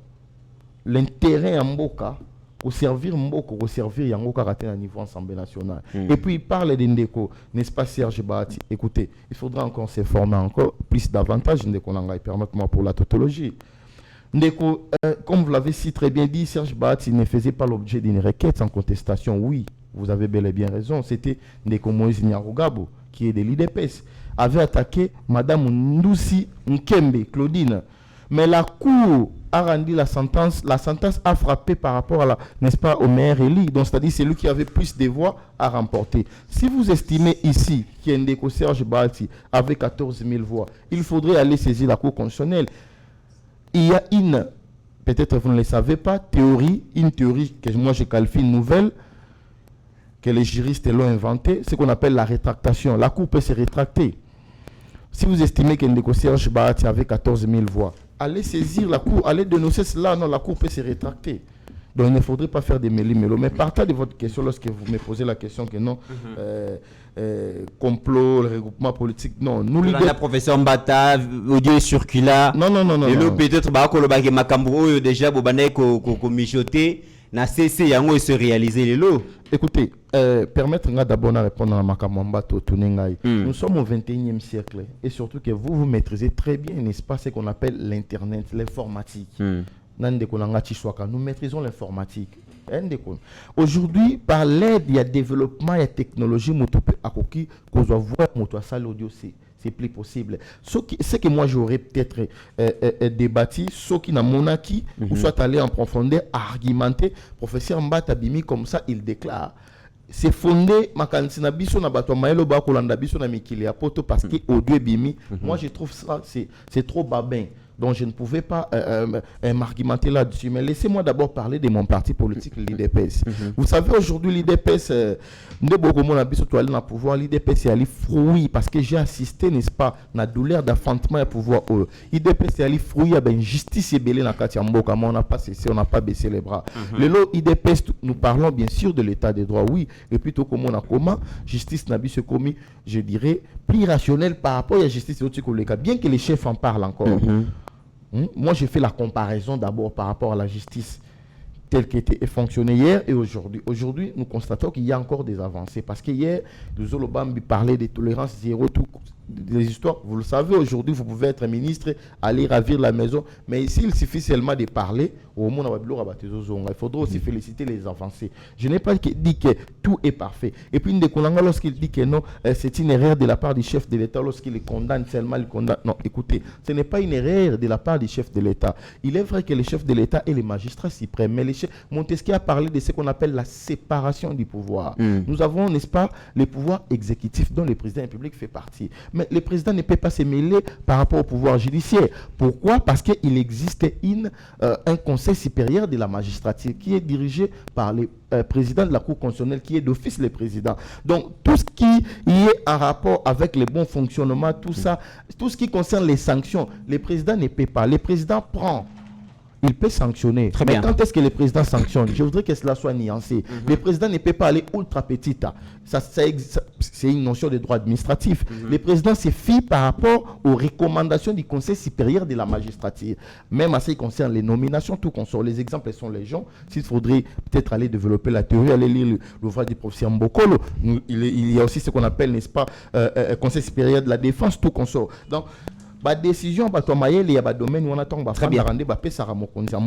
L'intérêt en Mboka, au servir Mboko, au servir Yango Karaté à niveau Assemblée nationale. Et puis il parle d'Indeko, n'est-ce pas Serge Bati? Écoutez, il faudra encore se former encore plus davantage, Ndeko Nangai, permettez-moi pour la tautologie. Ndeko, comme vous l'avez si très bien dit, Serge Bati ne faisait pas l'objet d'une requête sans contestation. Oui, vous avez bel et bien raison. C'était Ndeko Moïse Nyarugabo, qui est de l'IDPS, avait attaqué Madame Ndoussi Nkembe, Claudine. Mais la Cour a rendu la sentence a frappé par rapport à la, n'est-ce pas, au maire élu. Donc, c'est-à-dire c'est lui qui avait plus de voix à remporter. Si vous estimez ici qu'il y a un Ndeko Serge Bati avec 14 000 voix, il faudrait aller saisir la Cour constitutionnelle. il y a peut-être vous ne le savez pas, une théorie que moi je qualifie une nouvelle, que les juristes l'ont inventée, ce qu'on appelle la rétractation. La Cour peut se rétracter. Si vous estimez qu'un négociateur Bahati avait 14 000 voix, allez saisir la Cour, allez dénoncer cela. Non, la Cour peut se rétracter. Donc il ne faudrait pas faire des méli-mélo. Mais partant de votre question, lorsque vous me posez la question que non, complot, le regroupement politique, non. Nous, la professeur Mbata, audio circula. Non. Et là, peut-être, que Makambo, déjà, Bobane, ko mijoté, na cessé, yango, et se réaliser les lots. Écoutez, permettez-moi d'abord de répondre à Makambo Mbato Tunengai. Nous sommes au 21e siècle. Et surtout que vous maîtrisez très bien, n'est-ce pas, ce qu'on appelle l'Internet, l'informatique. Nous maîtrisons l'informatique. Aujourd'hui, par l'aide, il y a développement, il y a technologie, c'est plus possible. Ce que moi j'aurais peut-être débattu, ce qui n'a monaki, ou soit allé en profondeur, argumenter, professeur Mbata Bimi, comme ça, il déclare. C'est fondé, na biso na bato maelo ba kolanda biso na mikili ya poto parce que audio bimi. Moi je trouve ça c'est trop babin. Donc je ne pouvais pas m'argumenter là-dessus. Mais laissez-moi d'abord parler de mon parti politique, l'IDPS. Vous savez, aujourd'hui, l'IDPS, l'IDPS est allé fruit parce que j'ai assisté, n'est-ce pas, à la douleur d'affrontement et pouvoir. L'IDPS est allé fruit, il y a une justice ébélée dans Katiamboka, mais on n'a pas cessé, on n'a pas baissé les bras. Le lot IDPS, nous parlons bien sûr de l'état des droits, oui, et plutôt comme on a comment, justice n'a pas commis, je dirais, plus rationnel par rapport à la justice au Tikouleka, bien que les chefs en parlent encore. Moi, j'ai fait la comparaison d'abord par rapport à la justice telle qu'elle fonctionnait hier et aujourd'hui. Aujourd'hui, nous constatons qu'il y a encore des avancées. Parce qu'hier, le Zolobambi parlait de tolérance zéro, tout, des histoires. Vous le savez, aujourd'hui, vous pouvez être ministre, aller ravir la maison. Mais ici, il suffit seulement de parler. Au monde, il faudra aussi féliciter les avancées. Je n'ai pas dit que tout est parfait. Et puis, lorsqu'il dit que non, c'est une erreur de la part du chef de l'État, lorsqu'il condamne seulement, il condamne. Non, écoutez, ce n'est pas une erreur de la part du chef de l'État. Il est vrai que le chef de l'État est le magistrat suprême, mais Montesquieu a parlé de ce qu'on appelle la séparation du pouvoir. Nous avons, n'est-ce pas, le pouvoir exécutif dont le président de la République fait partie. Mais le président ne peut pas se mêler par rapport au pouvoir judiciaire. Pourquoi? Parce qu'il existe un conseil supérieur de la magistrature qui est dirigé par le président de la Cour constitutionnelle, qui est d'office le président. Donc, tout ce qui est en rapport avec le bon fonctionnement, tout ça, tout ce qui concerne les sanctions, le président ne peut pas. Le président prend. Il peut sanctionner. Très mais bien. quand est-ce que le président sanctionne? Je voudrais que cela soit nuancé. Le président ne peut pas aller ultra petit. C'est une notion de droit administratif. Le président se fie par rapport aux recommandations du Conseil supérieur de la magistrature. Même à ce qui concerne les nominations, tout consort. Les exemples sont les gens. S'il faudrait peut-être aller développer la théorie, aller lire l'ouvrage du professeur Mbokolo. Il y a aussi ce qu'on appelle, n'est-ce pas, Conseil supérieur de la défense, tout consort. Donc, décision, il y a un domaine où on attend. Très bien.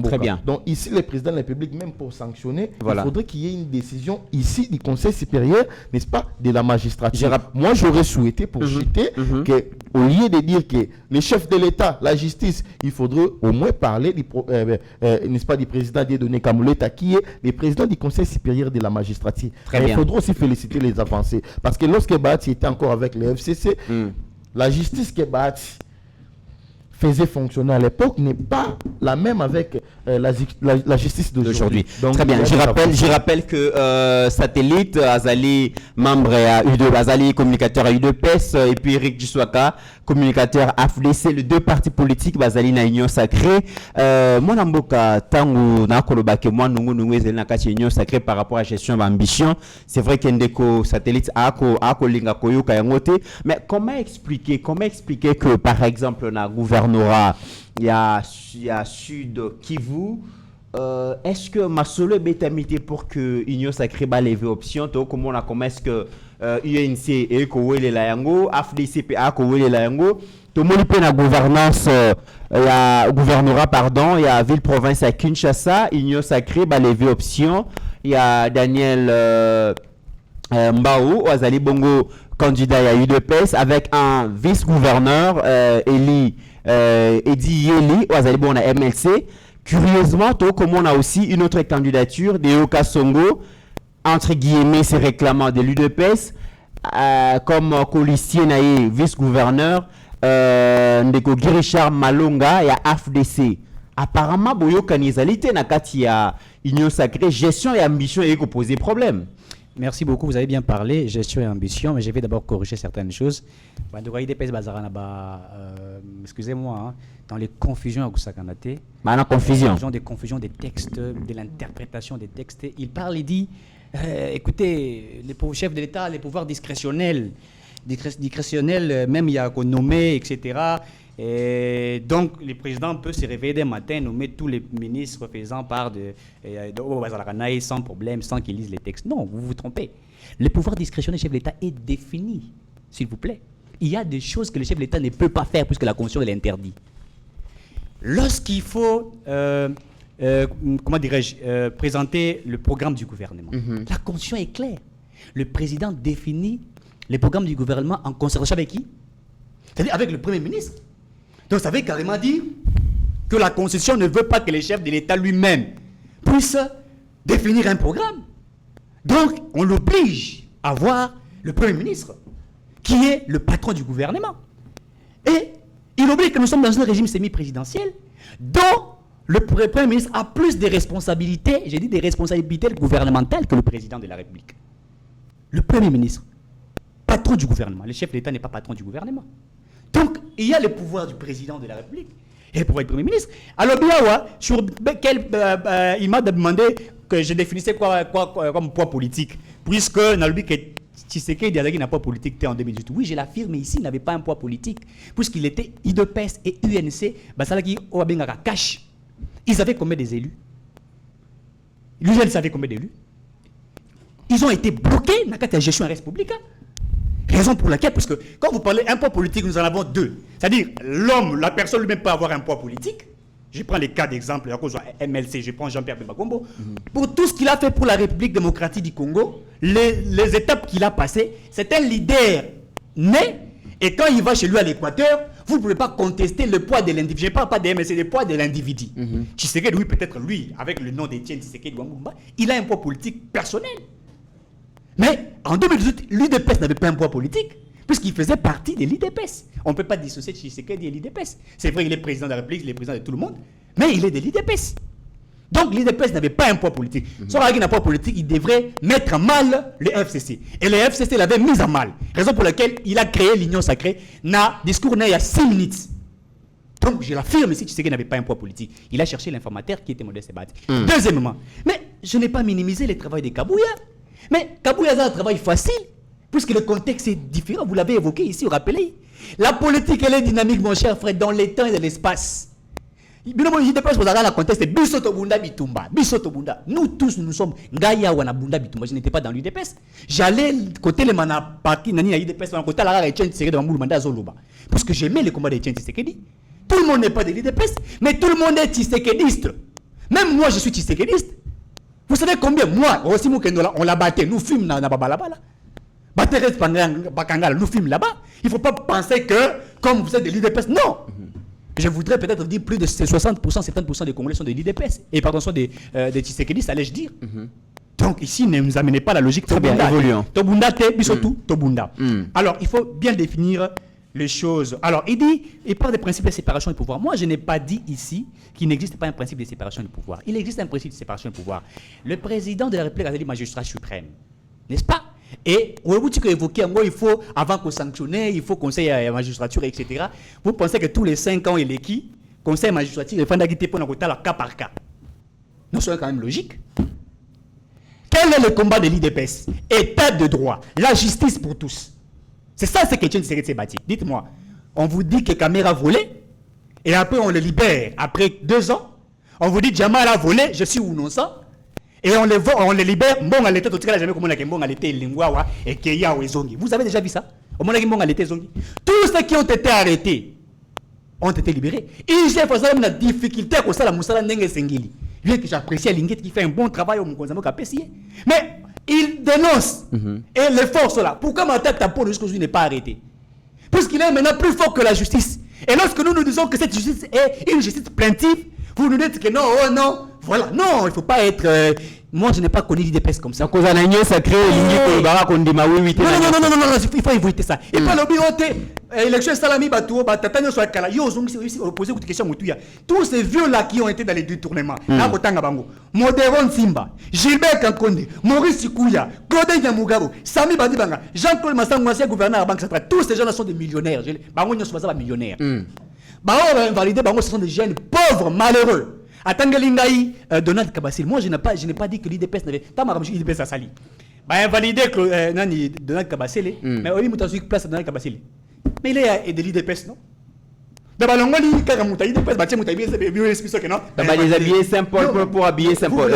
Très bien. Donc ici, le président de la République, même pour sanctionner, voilà. Il faudrait qu'il y ait une décision ici du Conseil supérieur, n'est-ce pas, de la magistrature. Moi, j'aurais souhaité pour citer qu'au lieu de dire que les chefs de l'État, la justice, il faudrait au moins parler n'est-ce pas, du président Dieudonné Kamuleta, qui est le président du Conseil supérieur de la magistrature. Il faudrait aussi féliciter les avancées. Parce que lorsque Bahati était encore avec le FCC, la justice que Bahati faisait fonctionner à l'époque n'est pas la même avec la justice d'aujourd'hui. Très bien. Je rappelle que Satellite, Azali, membre à U2, Azali, communicateur à UDPS, et puis Eric Djiswaka, communicateur AFDC, les deux partis politiques, Azali na Union Sacrée. Moi, Namboka, Tango, Nakolobake, moi, Nungu, Zelnakati, Union Sacrée par rapport à la gestion d'ambition. C'est vrai qu'Endeko Satellite a Linga Koyo Kayangote. Mais comment expliquer que, par exemple, na gouvernement il y a Sud Kivu. Est-ce que ma seule bétamité pour que Union Sacrée va lever option, comment est-ce que UNC et Kowele Layango, AFDCPA Kowele Layango, tout le monde peut la gouvernance, il y a gouvernorat pardon, il y a ville province à Kinshasa, Union Sacrée va lever option, il y a Daniel Mbao, Azali Bongo candidat à UDPS avec un vice-gouverneur Edi Yeli, Azali Bongo à MLC. Curieusement, comme on a aussi une autre candidature de Yoka Songo, entre guillemets, c'est réclamant de l'UDPS, comme colistier naïe vice-gouverneur, Ndeko Richard Malonga et à AFDC. apparemment boyokani ezali te na kati ya union sacrée, gestion et ambition et poser problème. Merci beaucoup, vous avez bien parlé, gestion et ambition, mais je vais d'abord corriger certaines choses. Excusez-moi, hein, dans les confusions à Goussakanate, des confusions des textes, de l'interprétation des textes, il parle, il dit, écoutez, les chefs de l'État, les pouvoirs discrétionnels, même il y a qu'on nommé, etc. Et donc, le président peut se réveiller dès matin, nommer tous les ministres faisant part de sans problème, sans qu'ils lisent les textes. Non, vous vous trompez. Le pouvoir discrétionnaire du chef de l'État est défini, s'il vous plaît. Il y a des choses que le chef de l'État ne peut pas faire puisque la Constitution l'interdit. Lorsqu'il faut, présenter le programme du gouvernement, la Constitution est claire. Le président définit le programme du gouvernement en concertation avec qui? C'est-à-dire avec le Premier ministre. Donc ça veut carrément dire que la Constitution ne veut pas que le chef de l'État lui-même puisse définir un programme. Donc on l'oblige à voir le Premier ministre, qui est le patron du gouvernement. Et il oublie que nous sommes dans un régime semi-présidentiel dont le Premier ministre a plus de responsabilités, j'ai dit des responsabilités gouvernementales que le président de la République. Le Premier ministre, patron du gouvernement. Le chef de l'État n'est pas patron du gouvernement. Donc, il y a le pouvoir du président de la République et le pouvoir du Premier ministre. Alors, sur il m'a demandé que je définissais quoi comme poids politique, puisque Nalobi Tshisekedi n'a pas politique en 2018. Oui, je l'affirme, ici, il n'avait pas un poids politique, puisqu'il était IDPS et UNC, cash. Ils avaient combien des élus? L'UGL savait combien d'élus? Ils ont été bloqués dans la gestion républicaine. Raison pour laquelle, parce que quand vous parlez d'un poids politique, nous en avons deux. C'est-à-dire, l'homme, la personne lui-même peut avoir un poids politique. Je prends les cas d'exemple, MLC, je prends Jean-Pierre Bemba Gombo. Pour tout ce qu'il a fait pour la République démocratique du Congo, les étapes qu'il a passées, c'est un leader né. Et quand il va chez lui à l'Équateur, vous ne pouvez pas contester le poids de l'individu. Je ne parle pas des MLC, le poids de l'individu. Tshisekedi, oui, peut-être lui, avec le nom d'Étienne Tshisekedi Wambumba, il a un poids politique personnel. Mais en 2018, l'UDPS n'avait pas un poids politique, puisqu'il faisait partie de l'UDPS. On ne peut pas dissocier Tshisekedi de l'UDPS. C'est vrai, il est président de la République, il est président de tout le monde, mais il est de l'UDPS. Donc l'UDPS n'avait pas un poids politique. Si on a un poids politique, il devrait mettre à mal le FCC. Et le FCC l'avait mis à mal. Raison pour laquelle il a créé l'Union sacrée. Discours il y a 6 minutes. Donc je l'affirme ici, Tshisekedi n'avait pas un poids politique. Il a cherché l'informateur qui était Modeste Sebati. Deuxièmement, mais je n'ai pas minimisé le travail de Kabouya. Mais Kabouya a un travail facile, puisque le contexte est différent. Vous l'avez évoqué ici, vous rappelez. La politique, elle est dynamique, mon cher frère, dans les temps et dans l'espace. Nous tous, nous sommes Ngaya ou Bunda Bitumba. Je n'étais pas dans l'UDPS. J'allais côté les Manapaki, Nani l'UDPS, côté la Etienne Tshisekedi dans le mandat Zoloba. Parce que j'aimais le combat d'Etienne Tshisekedi. Tout le monde n'est pas de l'UDPS, mais tout le monde est Tshisekediste. Même moi, je suis Tshisekediste. Vous savez combien, moi, aussi, on l'a battu, nous filmons dans Babalabala. Nous filmons là-bas. Il ne faut pas penser que, comme vous êtes de l'UDPS, non. Je voudrais peut-être dire plus de 60%, 70% des Congolais sont de l'UDPS. Et pardon, sont des Tshisekedi, allais-je dire. Donc ici, ne nous amenez pas la logique. Très bien, évoluons. Tobunda, Tobunda. Alors, il faut bien définir les choses. Alors, il parle des principes de séparation du pouvoir. Moi, je n'ai pas dit ici qu'il n'existe pas un principe de séparation du pouvoir. Il existe un principe de séparation du pouvoir. Le président de la République a dit magistrat suprême. N'est-ce pas? Et on vous dit qu'évoquer en gros, il faut, avant qu'on sanctionne, il faut conseil à la magistrature, etc. Vous pensez que tous les 5 ans, il est qui? Conseil à la magistrature, il faut quitter pour la cas par cas. Non, c'est quand même logique. Quel est le combat de l'IDPS? État de droit, la justice pour tous. C'est ça ce que Etienne Tshisekedi s'est bâti. Dites-moi, on vous dit que Kamera a volé, et après on le libère. Après 2 ans, on vous dit Jamal a volé, je suis innocent, et on le libère. Bon, à l'état, jamais comment on a bon à l'état, Lingwawa et Keya ou Ezongi. Vous avez déjà vu ça? Au moment où bon à l'état, Ezongi. Tous ceux qui ont été arrêtés ont été libérés. Et j'ai fait la difficulté pour ça, la Moussala Nenge Sengili. Bien que j'apprécie Linguet qui fait un bon travail au Moukonzamo Kapessier. Mais il dénonce. Et les forces là. Pourquoi ma tête à peau jusqu'aujourd'hui n'est pas arrêtée? Puisqu'il est maintenant plus fort que la justice. Et lorsque nous disons que cette justice est une justice plaintive, vous nous dites que non, oh non, voilà. Non, il ne faut pas être. Moi, je n'ai pas connu l'IDPS comme ça. À cause de l'agneau sacré, il faut éviter ça. Et puis, le bureau, élection salami bateau, batatanya sur la kala, yo ont posé une question mutuya. Tous ces vieux-là qui ont été dans les détournements, Nakotanga Bango, Modéron Simba, Gilbert Kankonde, Maurice Sikouya, Claude Nyamugabo, Sami Badibanga, Jean-Claude Massangouassia, gouverneur de la Banque centrale, tous ces gens-là sont des millionnaires. Bango ne sont pas millionnaires. Bango va invalider, Bango ce sont des jeunes pauvres, malheureux. Atangalingaï, Donald Kabassil, moi je n'ai pas dit que l'IDPS n'avait pas marché l'IDPS à Sali. Bah invalider Donald Kabassil, mais oui, Moutassoui place à Donald Kabassil. Mais il est de l'IDPS, non? D'abord, on va dire que l'IDPS, bah tiens, Moutaïbi, c'est mieux l'explication que non? D'abord, les habiller Saint-Paul pour habiller Saint-Paul.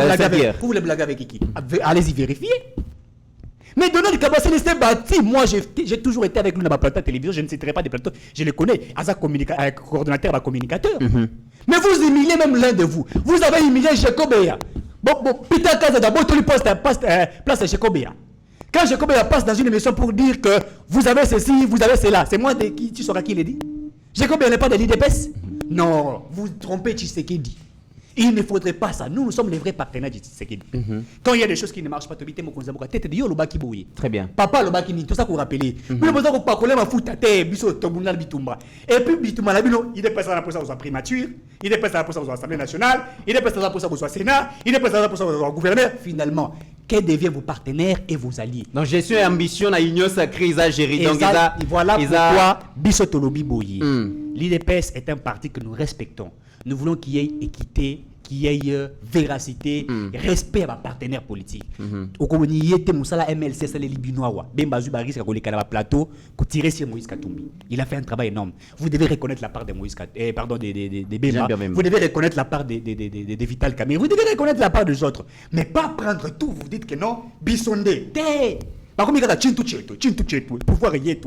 Vous voulez blaguer avec qui? Allez-y vérifier. Mais Donald Kabassil s'est bâti. Moi, j'ai toujours été avec lui dans ma plateau de télévision. Je ne citerai pas des plateaux. Je le connais. Asa coordonnateur, communicateur. Mais vous humiliez même l'un de vous. Vous avez humilié Jacob Eya. Bon, Peter Kaza d'abord, tout le poste place à Jacob Eya. Quand Jacob Eya passe dans une émission pour dire que vous avez ceci, vous avez cela, c'est moi qui tu sauras qui l'a dit? Jacob Eya n'est pas de l'IDPS? Non, vous trompez Tshisekedi. Il ne faudrait pas ça. Nous sommes les vrais partenaires de Tshisekedi. Quand il y a des choses qui ne marchent pas, très bien. Papa le baki ni tout ça qu'on rappelait. Mais le besoin qu'on parle ma fout tête biso tobunal bitumba. Et puis bitumba la bino, il est passé à pour ça aux primature, il est passé à pour ça aux assemblées nationales, il est passé à pour ça au Sénat, il est passé à pour ça au gouverneur. Finalement, quels deviennent vos partenaires et vos alliés? Donc gestion et ambition à union sacrée ils a géré. Donc voilà pourquoi biso tolobi boyi. L'IDPS est un parti que nous respectons. Nous voulons qu'il y ait équité, qu'il y ait véracité, respect à ma partenaire politique. Au Komoni, Moussala MLC, c'est les Libinois. Bembazu Baris, qui a le plateau, qui tiré sur Moïse Katumbi. Il a fait un travail énorme. Vous devez reconnaître la part de Moïse Katumbi, pardon, des Bemba. Vous devez reconnaître la part des Vital Kamé. Vous devez reconnaître la part des autres. Mais pas prendre tout. Vous dites que non, Bissondé. Par contre, il y a Chintou, pouvoir y être.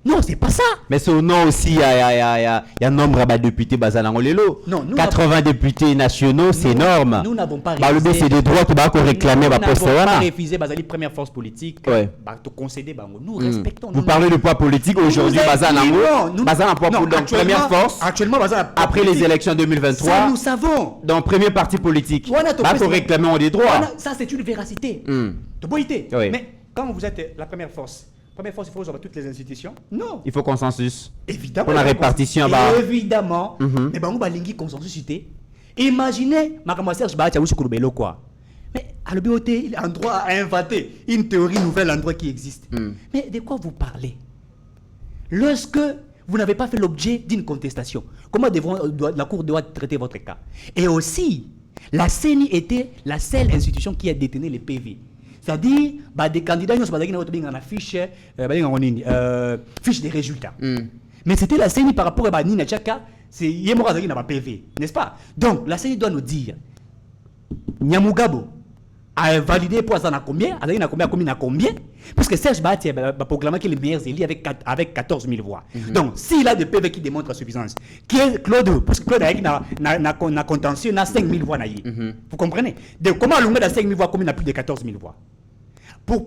Non, c'est pas ça. Mais c'est au nom aussi, il y a un nombre de députés Bazanangolelo. 80 députés nationaux, c'est énorme. Nous n'avons pas refusé. Le c'est des droits qui vont réclamer. Nous n'avons pas refusé Bazali première force politique. Ouais. Te concéder Bango. Nous respectons. Vous parlez de poids politique aujourd'hui, Bazanango. Bazan pour donc première force. Actuellement, après les élections 2023. Ça, nous savons. Dans le premier parti politique. Pour réclamer des droits. Ça, c'est une véracité. De boité. Mais quand vous êtes la première force, il faut avoir toutes les institutions. Non. Il faut consensus. Évidemment. Pour la répartition. Évidemment. Mais bon, on va linguer consensus. Imaginez, Serge Bacha ou Soukoubelo quoi. Mais à l'OBOT, il a un droit à inventer une théorie nouvelle, un droit qui existe. Mais de quoi vous parlez? Lorsque vous n'avez pas fait l'objet d'une contestation, comment la Cour doit traiter votre cas? Et aussi, la CENI était la seule institution qui a détenu les PV. C'est-à-dire, des candidats, nous sommes en fiche des résultats. Mais c'était la CENI par rapport à Nina Tchaka, c'est Yemora Zagina PV, n'est-ce pas? Donc, la CENI doit nous dire, Nyamugabo a validé pour ça combien? Combien? Parce que Serge Bahati a proclamé qu'il est le meilleur élu avec 14 000 voix. Donc, s'il a des PV qui démontrent la suffisance, qui est Claude, parce que Claude a contentieux, n'a 5 000 voix. Vous comprenez? Donc, comment l'on met à 5 000 voix comme il n'a plus de 14 000 voix?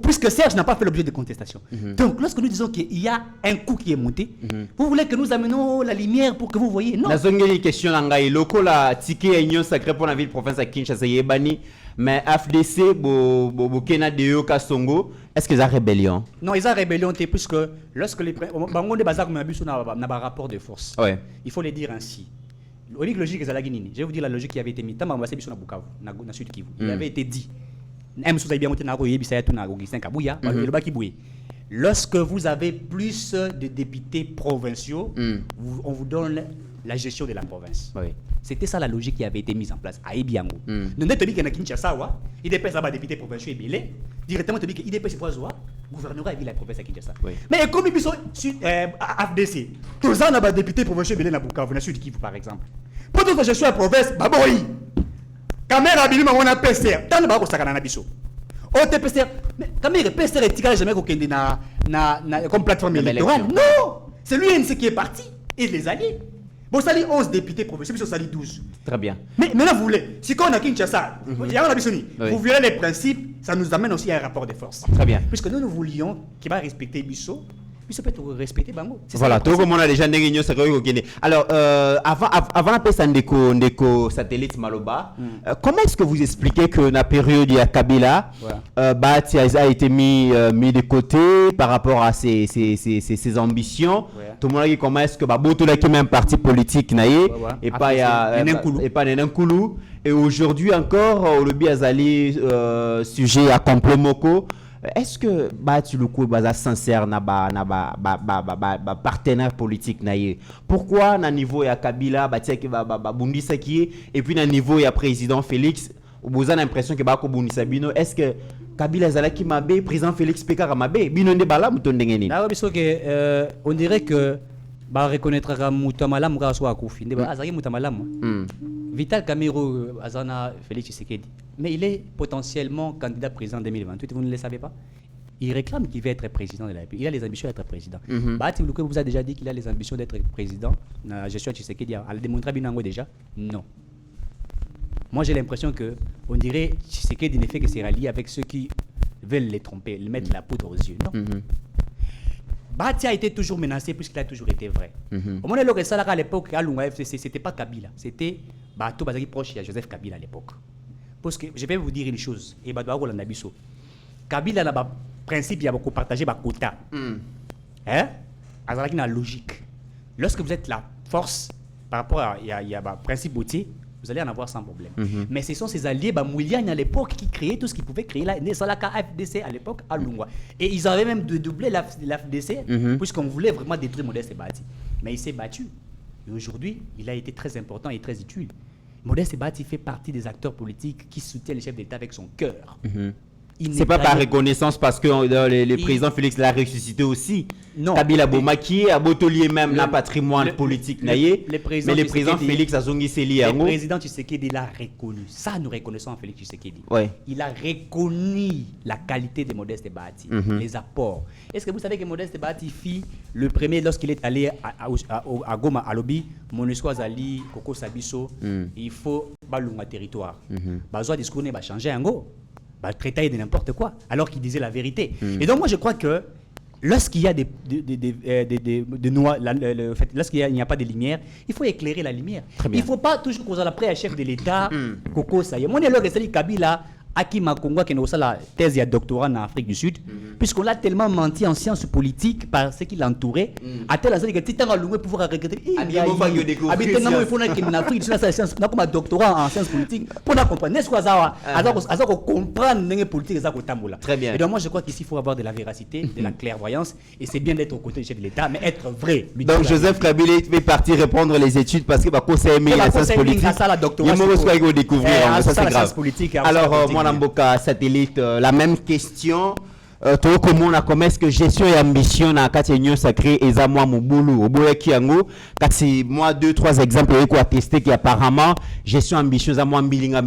Puisque Serge n'a pas fait l'objet de contestation. Donc, lorsque nous disons qu'il y a un coup qui est monté, vous voulez que nous amenions la lumière pour que vous voyez? Non. La zone de question, la ticket union sacrée pour la ville province à Kinshasa, Yébani, mais FDC, Bokena de Kasongo, est-ce qu'ils ont rébellion? Non, ils ont rébellion, puisque lorsque les Bango de Bazar n'a pas rapport de force. Il faut le dire ainsi. La logique, je vais vous dire la logique qui avait été mise. Il avait été dit. Lorsque vous avez plus de députés provinciaux, on vous donne la gestion de la province. C'était ça la logique qui avait été mise en place à Ebiango. Nous n'avons pas dit qu'il y a Kinshasa, il dépêche à député provinciaux et directement, il dépêche à gouvernement et la province à Kinshasa. Mais comme ils sont AFDC, tous les ans, on a des députés provinciaux et na Bukavu, na Sud Kivu par exemple. Pour que je sois à la province, Baboyi. Caméra bilima on a PCR. Tant de sakana na biso. OTPCR. Mais caméra PCR est tiré jamais qu'aucun na comme plateforme électorale. Non, c'est l'UNC qui est parti et les alliés. Bon, ça dit 11 députés provinciaux, ça dit 12. Très bien. Mais maintenant vous voulez, si on a Kinshasa, vous violez les principes, ça nous amène aussi à un rapport de force. Très bien. Puisque nous voulions qu'il va respecter Bisso, ça peut être respecté bango. Voilà, tout le monde a déjà négligé ça. Alors, avant la paix ndeko satellite Maloba, comment est-ce que vous expliquez que la période de Kabila, Bati a été mis de côté par rapport à ses ambitions? Tout le monde a dit comment est-ce que Baboto là qui est même parti politique et pas Nenenkoulou. Et aujourd'hui encore, au lobby Azali sujet à Complomoko. Est-ce que tu le coup sincère na partenaire politique naie? Pourquoi na niveau ya Kabila bundisa qui et puis na niveau ya président Félix vous avez l'impression que bako bundisa bino? Est-ce que Kabila zalaki mabe président Félix Pekara mabe bino nde bala mutondengeni? Na biso que on dirait que reconnaître ka mutamala muka so akufi nde azaki mutamala. Vital Camero azana Félix Tshisekedi. Mais il est potentiellement candidat président en 2028, vous ne le savez pas? Il réclame qu'il veut être président de la République. Il a les ambitions d'être président. Bati Luke vous a déjà dit qu'il a les ambitions d'être président. La gestion de Tshisekedi, elle a démontré Binango déjà? Non. Moi j'ai l'impression que on dirait Tshisekedi ne fait que se rallier avec ceux qui veulent les tromper, les mettre la poudre aux yeux. Non. Bati a été toujours menacé puisqu'il a toujours été vrai. Au moment où ça à l'époque, c'était pas Kabila, c'était Bato Bazaki proche de Joseph Kabila à l'époque. Parce que je vais vous dire une chose, et Kabila n'a pas principe, il y a beaucoup partagé par quota. Azalaki na logique. Lorsque vous êtes la force par rapport à principe boutier, vous allez en avoir sans problème. Mais ce sont ces alliés, Mouliane à l'époque, qui créaient tout ce qu'ils pouvaient créer là, Salaka FDC à l'époque, à Lungwa. Et ils avaient même doublé la FDC, puisqu'on voulait vraiment détruire Modeste Bati. Mais il s'est battu. Et aujourd'hui, il a été très important et très utile. Modeste Bati fait partie des acteurs politiques qui soutiennent le chef d'État avec son cœur. C'est pas par reconnaissance parce que le président Félix l'a ressuscité aussi. Non. Kabila Bomaki a botolié même le patrimoine politique naïe. Mais le président Félix a zongi Seli. Le président Tshisekedi l'a reconnu. Ça, nous reconnaissons Félix Tshisekedi. Ouais. Il a reconnu la qualité de Modeste Bati, les apports. Est-ce que vous savez que Modeste Bati fit le premier lorsqu'il est allé à Goma, à Lobi, Monusco Azali, Koko Sabiso, il faut balunga territoire. Bazoa discours ne va changer en go. Traiter de n'importe quoi, alors qu'il disait la vérité. Et donc moi je crois que lorsqu'il y a lorsqu'il n'y a pas de lumière, il faut éclairer la lumière. Il ne faut pas toujours qu'on après un chef de l'État, Koko ça y est. Moi je Kabila Akima Kongo qui a la thèse et doctorat en Afrique du Sud, puisqu'on l'a tellement menti en sciences politiques par ce qui l'entourait, à tel point que Titan a loué pouvoir regretter. Il faut qu'en Afrique du Sud, on a comme un doctorat en sciences politiques pour comprendre. N'est-ce qu'on comprendre les politiques Très bien. Et donc moi je crois qu'ici il faut avoir de la véracité, de la clairvoyance, et c'est bien d'être aux côtés du chef de l'État, mais être vrai. Donc Joseph Kabila fait partie répondre les études parce que conseil aimé la science politique. Il y a un découvrir, ça c'est grave. Alors moi Mboka satellite, la même question. Comment est-ce que gestion et ambition na kati union sacrée et moi mobulu oboya kiango kasi moi 2-3 exemples et quoi tester qui apparemment gestion ambition za moi mbilinga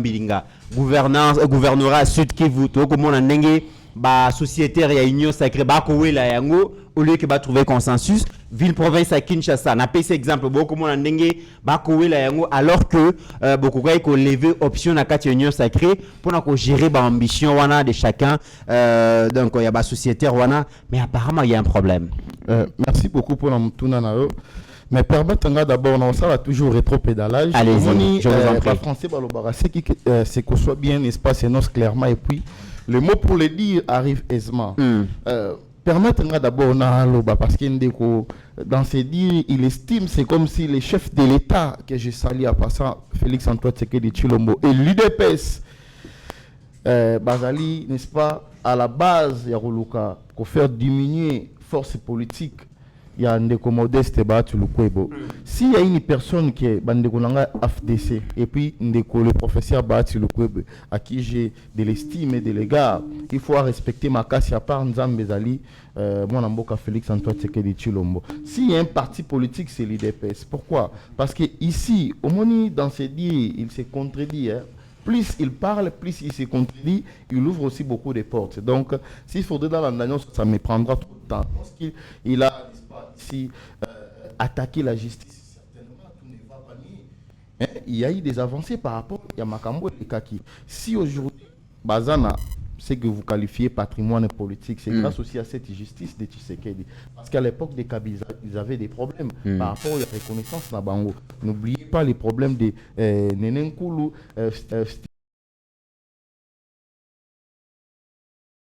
gouvernorat sud Kivu comment na ndenge ba sociétaire ya union sacrée ba ko wela yango au lieu que ba trouver consensus ville province à Kinshasa na pc exemple beaucoup mon ndenge ba ko wela yango alors que beaucoup ko lever option na kati union sacrée pour na ko gérer ba ambition wana de chacun donc il y a ba sociétaire wana mais apparemment il y a un problème. Merci beaucoup pour l'amtuna nao. Mais permettez-moi d'abord, on va toujours rétro-pédalage. Allez-y, je vous en prie. Français, c'est qu'on soit bien, n'est-ce pas, s'énonce clairement. Et puis, le mot pour le dire arrive aisément. Permettez-moi d'abord, parce qu'il dans ses dires, il estime, c'est comme si les chefs de l'État, que je salue à passant, Félix Antoine Tshisekedi Tshilombo, et l'UDPS, Bazali, n'est-ce pas, à la base, Yaroluka, pour faire diminuer force politique. Il y a un Modeste Bati Lukwebo. S'il y a une personne qui est Bandekonanga FDC et puis le professeur Bati Lukwebo à qui j'ai de l'estime et de l'égard, il faut respecter ma casse à part Nzambezali, mon amboka Félix Antoine Tshisekedi Tshilombo. S'il y a un parti politique, c'est l'IDPS. Pourquoi? Parce que ici, au moins dans ses dires, il s'est contredit. Plus il parle, plus il se contredit, il ouvre aussi beaucoup de portes. Donc, s'il faudrait dans l'annonce, ça me prendra trop de temps. Parce qu'il a si attaquer la justice, certainement tout ne va pas nier. Mais il y a eu des avancées par rapport à Makambo et Kaki. Si aujourd'hui, Bazana, ce que vous qualifiez patrimoine politique. C'est grâce aussi à cette justice de Tshisekedi. Parce qu'à l'époque des Kabila, ils avaient des problèmes par rapport à la reconnaissance de la Bango. N'oubliez pas les problèmes de Nenenkulu,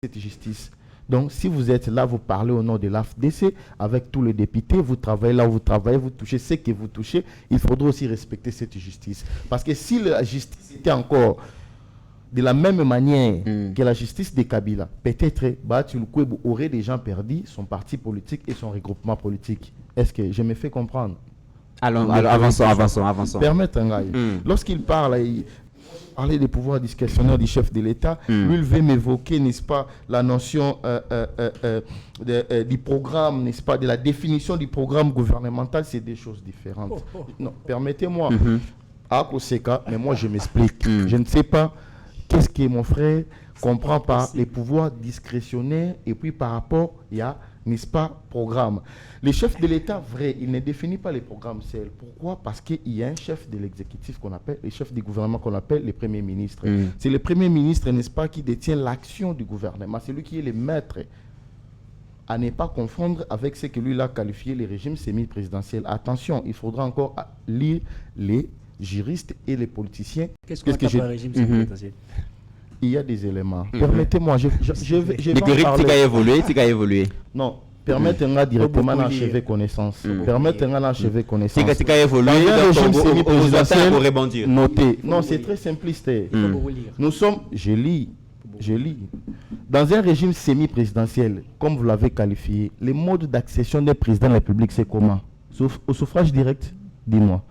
cette justice. Donc, si vous êtes là, vous parlez au nom de l'AFDC, avec tous les députés, vous travaillez là où vous travaillez, vous touchez ce que vous touchez, il faudra aussi respecter cette justice. Parce que si la justice était encore de la même manière que la justice de Kabila, peut-être Baatulkwebo aurait déjà perdu son parti politique et son regroupement politique. Est-ce que je me fais comprendre? Alors, avançons. Permettez un gars. Lorsqu'il parle, il parlait des pouvoirs discrétionnaires du chef de l'État. Lui, il veut m'évoquer, n'est-ce pas, la notion du programme, n'est-ce pas, de la définition du programme gouvernemental. C'est des choses différentes. Non, permettez-moi. À Koseka, mais moi, je m'explique. Je ne sais pas qu'est-ce que mon frère comprend par les pouvoirs discrétionnaires et puis par rapport, il y a, n'est-ce pas, programme. Le chef de l'État, vrai, il ne définit pas les programmes seuls. Pourquoi? Parce qu'il y a un chef de l'exécutif qu'on appelle, le chef du gouvernement qu'on appelle le Premier ministre. C'est le Premier ministre, n'est-ce pas, qui détient l'action du gouvernement. C'est lui qui est le maître. À ne pas confondre avec ce que lui a qualifié les régimes semi-présidentiels. Attention, il faudra encore lire les juristes et les politiciens. Qu'est-ce que je... régime semi-présidentiel? Il y a des éléments. Permettez-moi, je vais tu as évolué. Non, permettez-moi directement d'enchever connaissance. Permettez-moi d'enchever connaissance. Tu as évolué, régime semi-présidentiel, pour rebondir. Notez. Non, c'est très simpliste. Nous sommes, je lis. Dans un régime semi-présidentiel, comme vous l'avez qualifié, les modes d'accession des présidents de la République, c'est comment? Au suffrage direct? Dis-moi.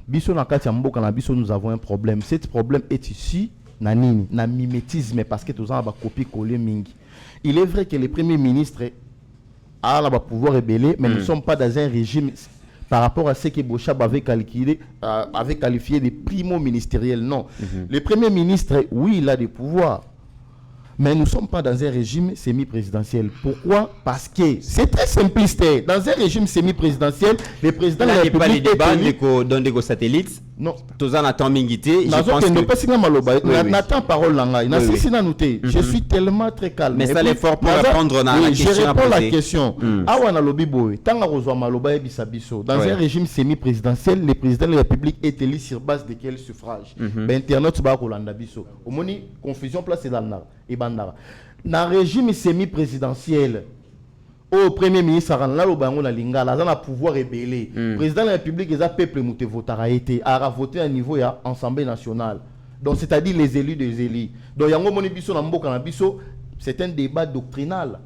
Biso na kati ya mboka na biso, nous avons un problème. Ce problème est ici na mimétisme, parce que tous en ba copie coller mingi. Il est vrai que le premier ministre a la pouvoir rebeller, mais nous ne sommes pas dans un régime par rapport à ce que Bochab avait qualifié de primo-ministériel. Non. Le premier ministre, oui, il a des pouvoirs. Mais nous ne sommes pas dans un régime semi-présidentiel. Pourquoi? Parce que c'est très simpliste. Dans un régime semi-présidentiel, les présidents de la République dans des satellites. Non. Tous en attendant Mingité. Je suis tellement très calme. Mais ça l'effort pour répondre à la question. Je réponds à la question. Dans un régime semi-présidentiel, le président de la République est élu sur base de quel suffrage? Internet, confusion place dans le régime semi-présidentiel, au premier ministre a pouvoir rébeller. Le président de la République et le peuple a voté à niveau de l'Assemblée nationale. Donc, c'est-à-dire les élus des élus. Donc, c'est un débat doctrinal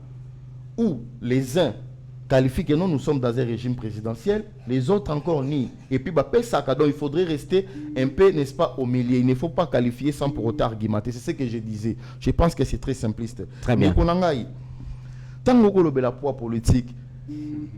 où les uns qualifient que nous sommes dans un régime présidentiel, les autres encore ni. Et puis, donc, il faudrait rester un peu, n'est-ce pas, au milieu. Il ne faut pas qualifier sans pour autant argumenter. C'est ce que je disais. Je pense que c'est très simpliste. Très bien. Tant que vous avez la poids politique,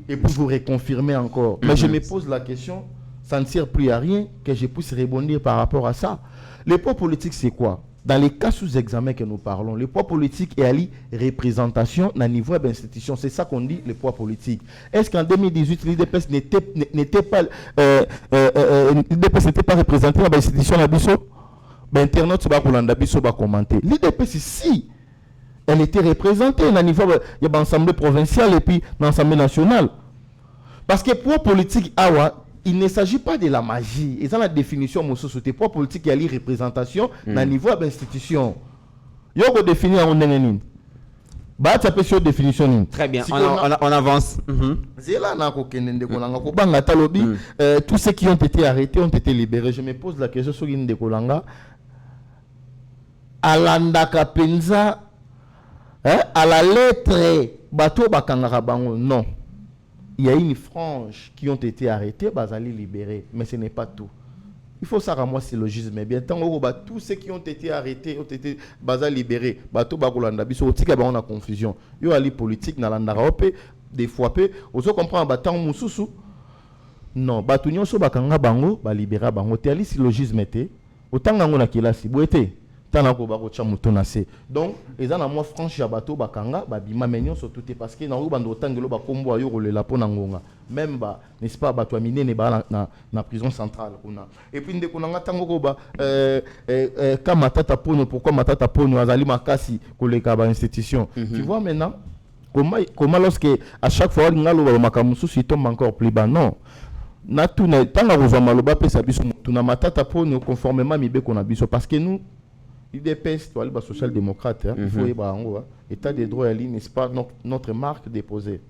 et pour vous reconfirmer encore, mais je me pose la question, ça ne sert plus à rien que je puisse rebondir par rapport à ça. Le poids politique, c'est quoi? Dans les cas sous examen que nous parlons, le poids politique est à la représentation à niveau de l'institution. C'est ça qu'on dit, le poids politique. Est-ce qu'en 2018, l'IDPS n'était pas représenté dans l'institution de l'Abisso? Internet, va commenter. L'IDPS, si elle était représentée au niveau de l'Assemblée provinciale et puis dans l'Assemblée nationale. Parce que poids politique, il ne s'agit pas de la magie. Et dans la définition, mon société, poids politique, il y a la représentation au niveau de l'institution. Il y a une définition. Très bien, on avance. Tous ceux qui ont été arrêtés ont été libérés. Je me pose la question sur une de Kolanga. Alanda Kapenza, à la lettre, bateau bakangara bango, non. Il y a une frange qui ont été arrêtés, bazali libérés, mais ce n'est pas tout. Il faut ça ramasser le syllogisme. Mais bien tant tous ceux qui ont été arrêtés ont été bazali libérés. Bateau bakolanda biso otika ba on a confusion. Yo ali politique na landara opé des fois peu, ozo comprendre batant mususu. Non, batunyo so bakanga bango, ba libéra bango te ali syllogisme te. Otanga ngona kelasi boete. tana ko ba ko cha moto na se. Donc eza na moi franche ya bato bakanga ba bima menyon surtout parce que na ro bando tangelo ba kombo ayo kolela pona ngonga. Même ba n'est-ce pas bato minene ba na prison centrale kuna. Et puis ndeko nanga tango ko ba ka matata pono pourquoi matata pono azali makasi koleka ba institution. Tu vois maintenant comment lorsque à chaque fois ngalo ba makamusu si tombe encore plus bas non. Na tout na tanga ko maloba pesa biso tuna matata pono conformément mibeko na biso parce que nous l'IDPS, le social-démocrate, il faut y avoir état de droit, n'est-ce pas, notre marque déposée.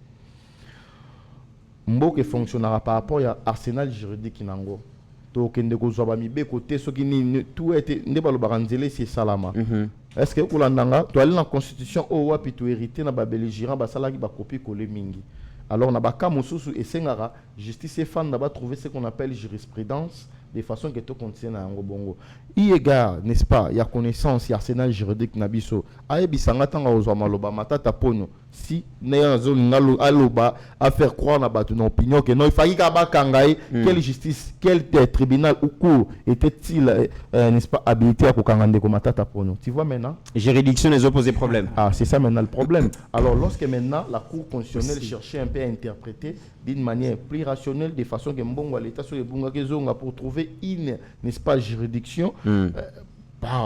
Mboke fonctionnera par rapport à l'arsenal juridique. Donc, tout était c'est salama. Est-ce que vous avez la constitution ou tu hérité na belligérant basala qui va copier coller mingi. Alors, na baka mususu et sengara justice et fan d'abord trouver ce qu'on appelle jurisprudence de façon que tout contient na bongo. Il égard, n'est-ce pas, il y a connaissance, il y a arsenal juridique na biso. Aye bisanga tanga ozwa maloba matata ponyo. Si na zone ngalo aloba à faire croire na batu na opinion que non il fallait ka bakangai quelle justice, quel tribunal ou cour était-il n'est-ce pas habilité à kokangande ko matata ponyo. Tu vois maintenant? Juridiction les opposés problème. Ah, c'est ça maintenant le problème. Alors lorsque maintenant la cour constitutionnelle cherchait un peu à interpréter d'une manière plus rationnelle de façon que mbongo à l'état sur les bunga kezonga pour trouver une n'est-ce pas juridiction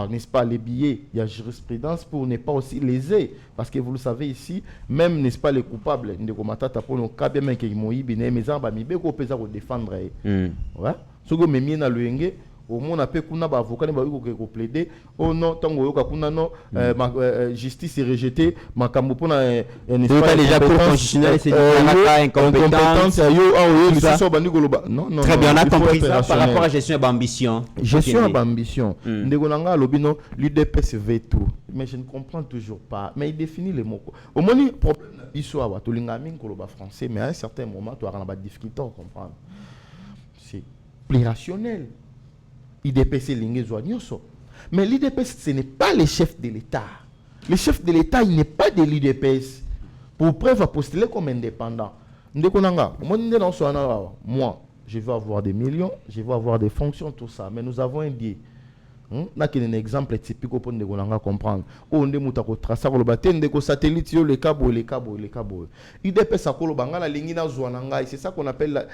n'est-ce pas les billets, il y a jurisprudence pour ne pas aussi léser parce que vous le savez ici même n'est-ce pas les coupables ne matata pour nos cas bien que moyibi ne mes amba mi be ko pesa ko défendre ouais ce que memie na luenge au moins on peut kuna ba avocat ba ko plaider oh non tango yoka kuna non justice est rejetée makambo pona n'est-ce pas les accords constitutionnels c'est incompétence non très bien on a compris ça par rapport à gestion d'ambition d'ambition ndeko nanga lobino l'UDPS veut tout mais je ne comprends toujours pas mais il définit les mots au moins le problème biso awa to linga mingi koloba français mais à un certain moment tu as ba difficulté à comprendre c'est plus rationnel. IDPS mais l'IDPS ce n'est pas le chef de l'État. Le chef de l'État il n'est pas de l'IDPS. Pour preuve à postuler comme indépendant. Moi, je veux avoir des millions, je veux avoir des fonctions, tout ça. Mais nous avons un dieu. N'a qu'un exemple typique pour nous comprendre. On est moutako tracer le bâtiment de satellite les câbles. IDPS a kolobanga la ligne na zwananga. C'est ça qu'on appelle la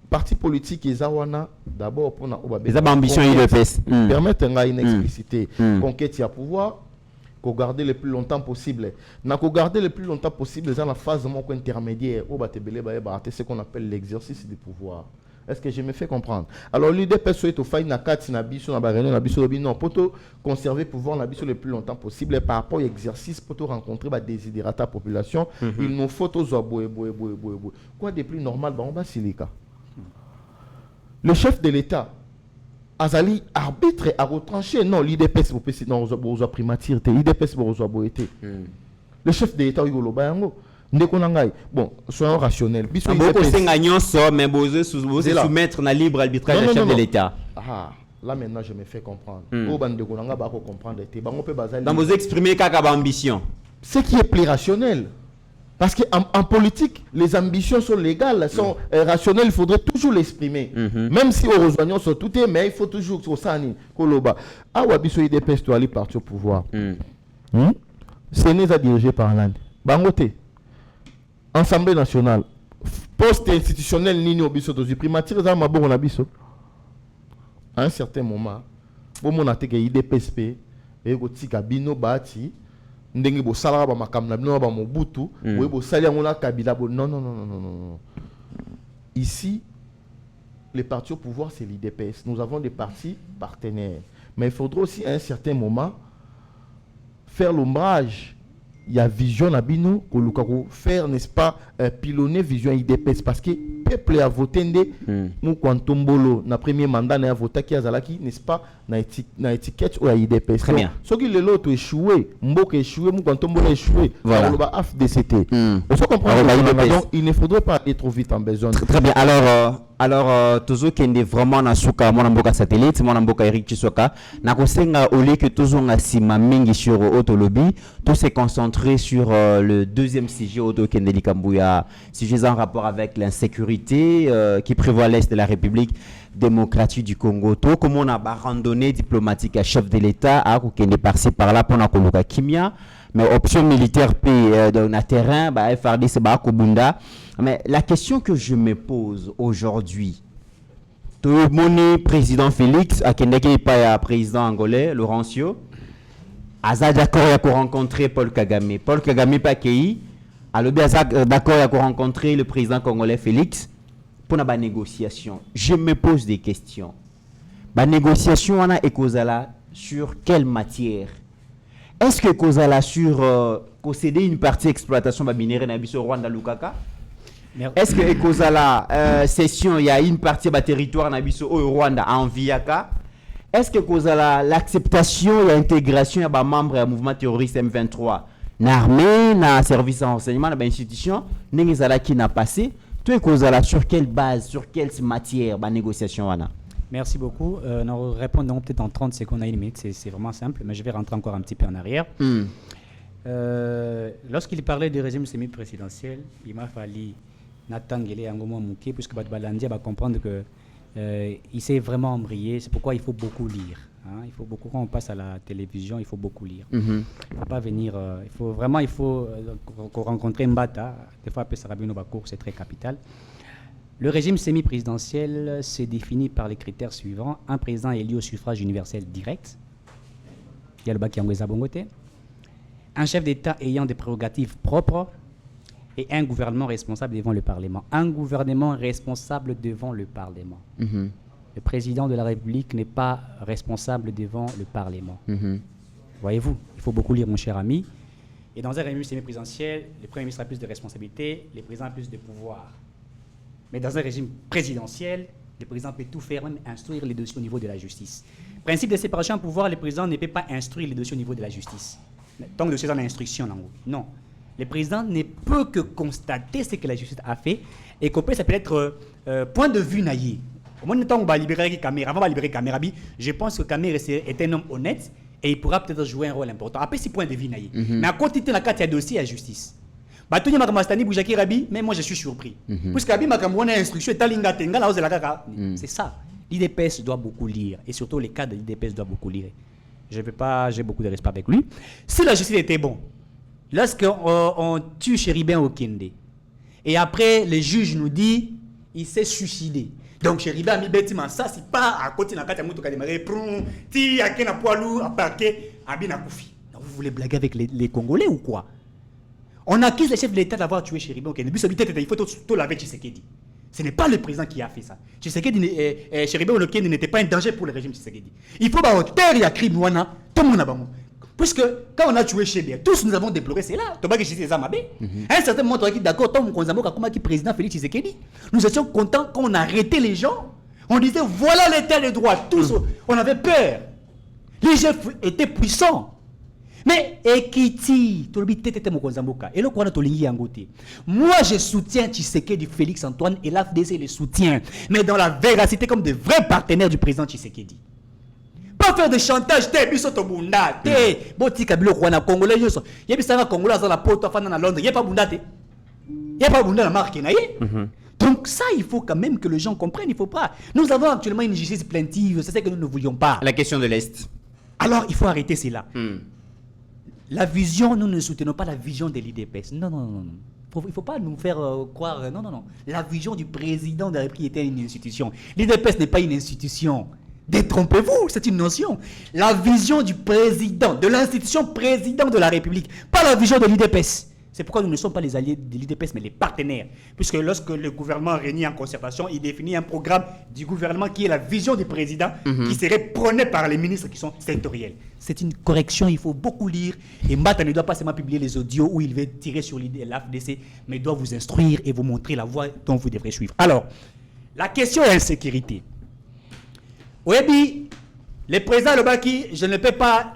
parti politique Ezawana d'abord pour na ambition IDPS permettre une explicité conquête à pouvoir qu'on garder le plus longtemps possible na qu'on garder le plus longtemps possible dans la phase moko intermédiaire au batebele ba c'est ce qu'on appelle l'exercice du pouvoir. Est-ce que je me fais comprendre? Alors l'IDPS est au faille na kati na biso na ba réunion na biso non pour conserver pouvoir na biso le plus longtemps possible par rapport à l'exercice pour rencontrer ba désiderata population il nous faut tous boy quoi de plus normal ba on va silika. Le chef de l'État, Azali, arbitre à retrancher. Non, l'IDPS, non, vous avez primature, l'IDPS, vous avez été. Le chef de l'État, bon, soyons rationnels. Mais vous soumettre à libre arbitrage du chef de l'État. Ah, là maintenant, je me fais comprendre. Dans vous exprimer какая ambition. Ce qui est plus rationnel. Parce qu'en politique, les ambitions sont légales, sont rationnelles, il faudrait toujours l'exprimer. Même si on rejoignons sur tout, mais il faut toujours que ça soit Koloba. Awabiso IDPS doit aller partir au pouvoir. C'est dirigé par l'Inde. Bangote, Assemblée nationale, poste institutionnel Nino Bisoto, primature dans ma bonne abisso. À un certain moment, bon mon attaque IDPSP, et Gotika Bino Bati. Ndenge bo sala ba makamna bino ba mobutu we bo sali ngona kabila bo non. Ici les partis au pouvoir c'est l'IDPS. Nous avons des partis partenaires mais il faudra aussi à un certain moment faire l'ombrage. Il y a vision à bino ko faire n'est-ce pas pilonner vision IDPS parce que peuple a voté nous Kwantombolo na premier mandat na voté qui azalaki n'est-ce pas na étiquette ou IDPS. Très bien. Ce qui l'autre échoué, Mboka échoué, nous Kwantombolo échoué. Voilà. Le AFDCT. On se comprend. Donc il ne faudrait pas aller trop vite en besoin. Très bien. Alors toujours qu'il est vraiment na suka mon mboka satellite, mon mboka Eric Chisoka, na kosenga au lieu que toujours na sima mingi sur autolobby, tout s'est concentré sur le deuxième sujet auto Kennedy Kambuya, sujet en rapport avec l'insécurité sécurité qui prévoit l'Est de la République démocratique du Congo. Tout comme on a randonnée diplomatique à chef de l'État, à qui est passé par là pour la Kimia, mais option militaire dans le terrain, FRD c'est Kubunda. Mais la question que je me pose aujourd'hui, tout le monde président Félix, à Kendeke pas président angolais Laurencio, Aza d'accord pour rencontrer Paul Kagame. Paul Kagame pas qui alors bien d'accord pour rencontrer le président congolais Félix pour la négociation. Je me pose des questions. La négociation on a Ekozala sur quelle matière? Est-ce que Ekozala sur concéder une partie exploitation minière na biso Rwanda Lukaka? Est-ce que Ekozala session il y a une partie de territoire na biso au Rwanda en Viaka? Est-ce que Ekozala l'acceptation et l'intégration des membres du mouvement terroriste M23 na armée, na service de renseignement, na institution, n'engezala qui n'a passé? Tout Ekozala sur quelle base, sur quelle matière la négociation wana? Merci beaucoup. Nous répondons peut-être en 30 secondes à une minute, c'est vraiment simple, mais je vais rentrer encore un petit peu en arrière. Lorsqu'il parlait du régime semi-présidentiel, il m'a fallu n'attendre Angomo Mouké, puisque Badbalandi va comprendre que il s'est vraiment embrayé. C'est pourquoi il faut beaucoup lire. Hein. Il faut beaucoup, quand on passe à la télévision, il faut beaucoup lire. Il ne faut pas venir. Il faut rencontrer Mbata. Des fois, Pessarabino Bakour, c'est très capital. Le régime semi-présidentiel se définit par les critères suivants. Un président élu au suffrage universel direct. Il y a le Baki Angweza Bongote. Un chef d'État ayant des prérogatives propres. Et un gouvernement responsable devant le Parlement. Un gouvernement responsable devant le Parlement. Le président de la République n'est pas responsable devant le Parlement. Voyez-vous, il faut beaucoup lire, mon cher ami. Et dans un régime semi-présidentiel, le Premier ministre a plus de responsabilités, le président a plus de pouvoir. Mais dans un régime présidentiel, le président peut tout faire, même instruire les dossiers au niveau de la justice. Principe de séparation de pouvoir, le président ne peut pas instruire les dossiers au niveau de la justice. Tant que le dossier est en instruction, non. Le président ne peut que constater ce que la justice a fait et qu'après, ça peut être point de vue naïf. Au moment où on va libérer Kamera, avant de libérer Kamera, je pense que Kamera est un homme honnête et il pourra peut-être jouer un rôle important. Après, c'est point de vue naïf. Mais à côté de la carte, il y a dossier à justice. Mais moi, je suis surpris. Puisque Rabi Makamouane a instruction, c'est ça. L'IDPS doit beaucoup lire et surtout les cadres de l'IDPS doivent beaucoup lire. Je ne vais pas, j'ai beaucoup de respect avec lui. Si la justice était bonne, lorsqu'on tue Chéribin au Kende, et après, le juge nous dit il s'est suicidé. Donc, Chéribin a mis bêtiment ça, c'est pas à côté de la carte, il a démarré, ti a ken a poilou, a parqué, a bien accoufi. Vous voulez blaguer avec les Congolais ou quoi? On accuse le chef de l'État d'avoir tué Chéribin au Kende. Il faut tout laver Tshisekedi. Ce n'est pas le président qui a fait ça. Chéribin au Kende n'était pas un danger pour le régime Tshisekedi. Il faut que terre a crime, tout le monde a bon. Puisque quand on a tué Chébé, tous nous avons déploré, c'est là. À un certain moment, on a dit d'accord, comme président Félix Tshisekedi. Nous étions contents quand on a arrêté les gens. On disait voilà l'état de droit. Tous, on avait peur. Les gens étaient puissants. Mais Ekiti, et le moi je soutiens Tshisekedi, Félix Antoine et l'AFDC le soutient. Mais dans la véracité comme de vrais partenaires du président Tshisekedi. Pas faire de chantage, t'es bisoto bunda, t'es botika bilo rwanda congolais yoso. Yebisanga congolais dans la porte afana na Londres, y'a pas bunda té. Y'a pas bunda la marque naïe. Donc ça il faut quand même que les gens comprennent, il faut pas. Nous avons actuellement une justice plaintive, c'est ce que nous ne voulions pas. La question de l'Est. Alors il faut arrêter cela. La vision, nous ne soutenons pas la vision de l'IDPS. Non. Il ne faut pas nous faire croire. Non. La vision du président de la République était une institution. L'IDPS n'est pas une institution. Détrompez-vous, c'est une notion. La vision du président, de l'institution président de la République, pas la vision de l'IDPS. C'est pourquoi nous ne sommes pas les alliés de l'IDPS, mais les partenaires. Puisque lorsque le gouvernement réunit en concertation, il définit un programme du gouvernement qui est la vision du président, qui serait prôné par les ministres qui sont sectoriels. C'est une correction, il faut beaucoup lire. Et Mbata ne doit pas seulement publier les audios où il veut tirer sur l'AFDC, mais doit vous instruire et vous montrer la voie dont vous devrez suivre. Alors, la question est l'insécurité. Oui, le président Lobaki, je ne peux pas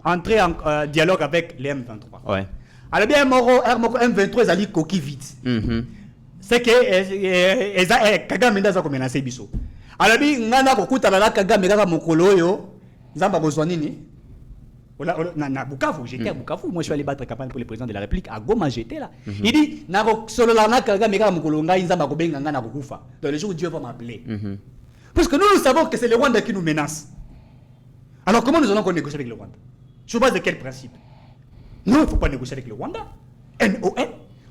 entrer en dialogue avec les M23. Ouais. Alors bien, M23 est coquille vide. C'est que Kagame n'a pas menacé biso. Alors bien, ngana kokuta la Kagame kaka mokolo yo, nzamba bozwanini. Na Bukavu, j'étais à Bukavu. Moi, je suis allé battre campagne pour le président de la République. À Goma, j'étais là. Il dit, dans le jour où Dieu va m'appeler. Parce que nous savons que c'est le Rwanda qui nous menace. Alors, comment nous allons négocier avec le Rwanda? Sur base de quel principe? Non, il ne faut pas négocier avec le Rwanda. NON.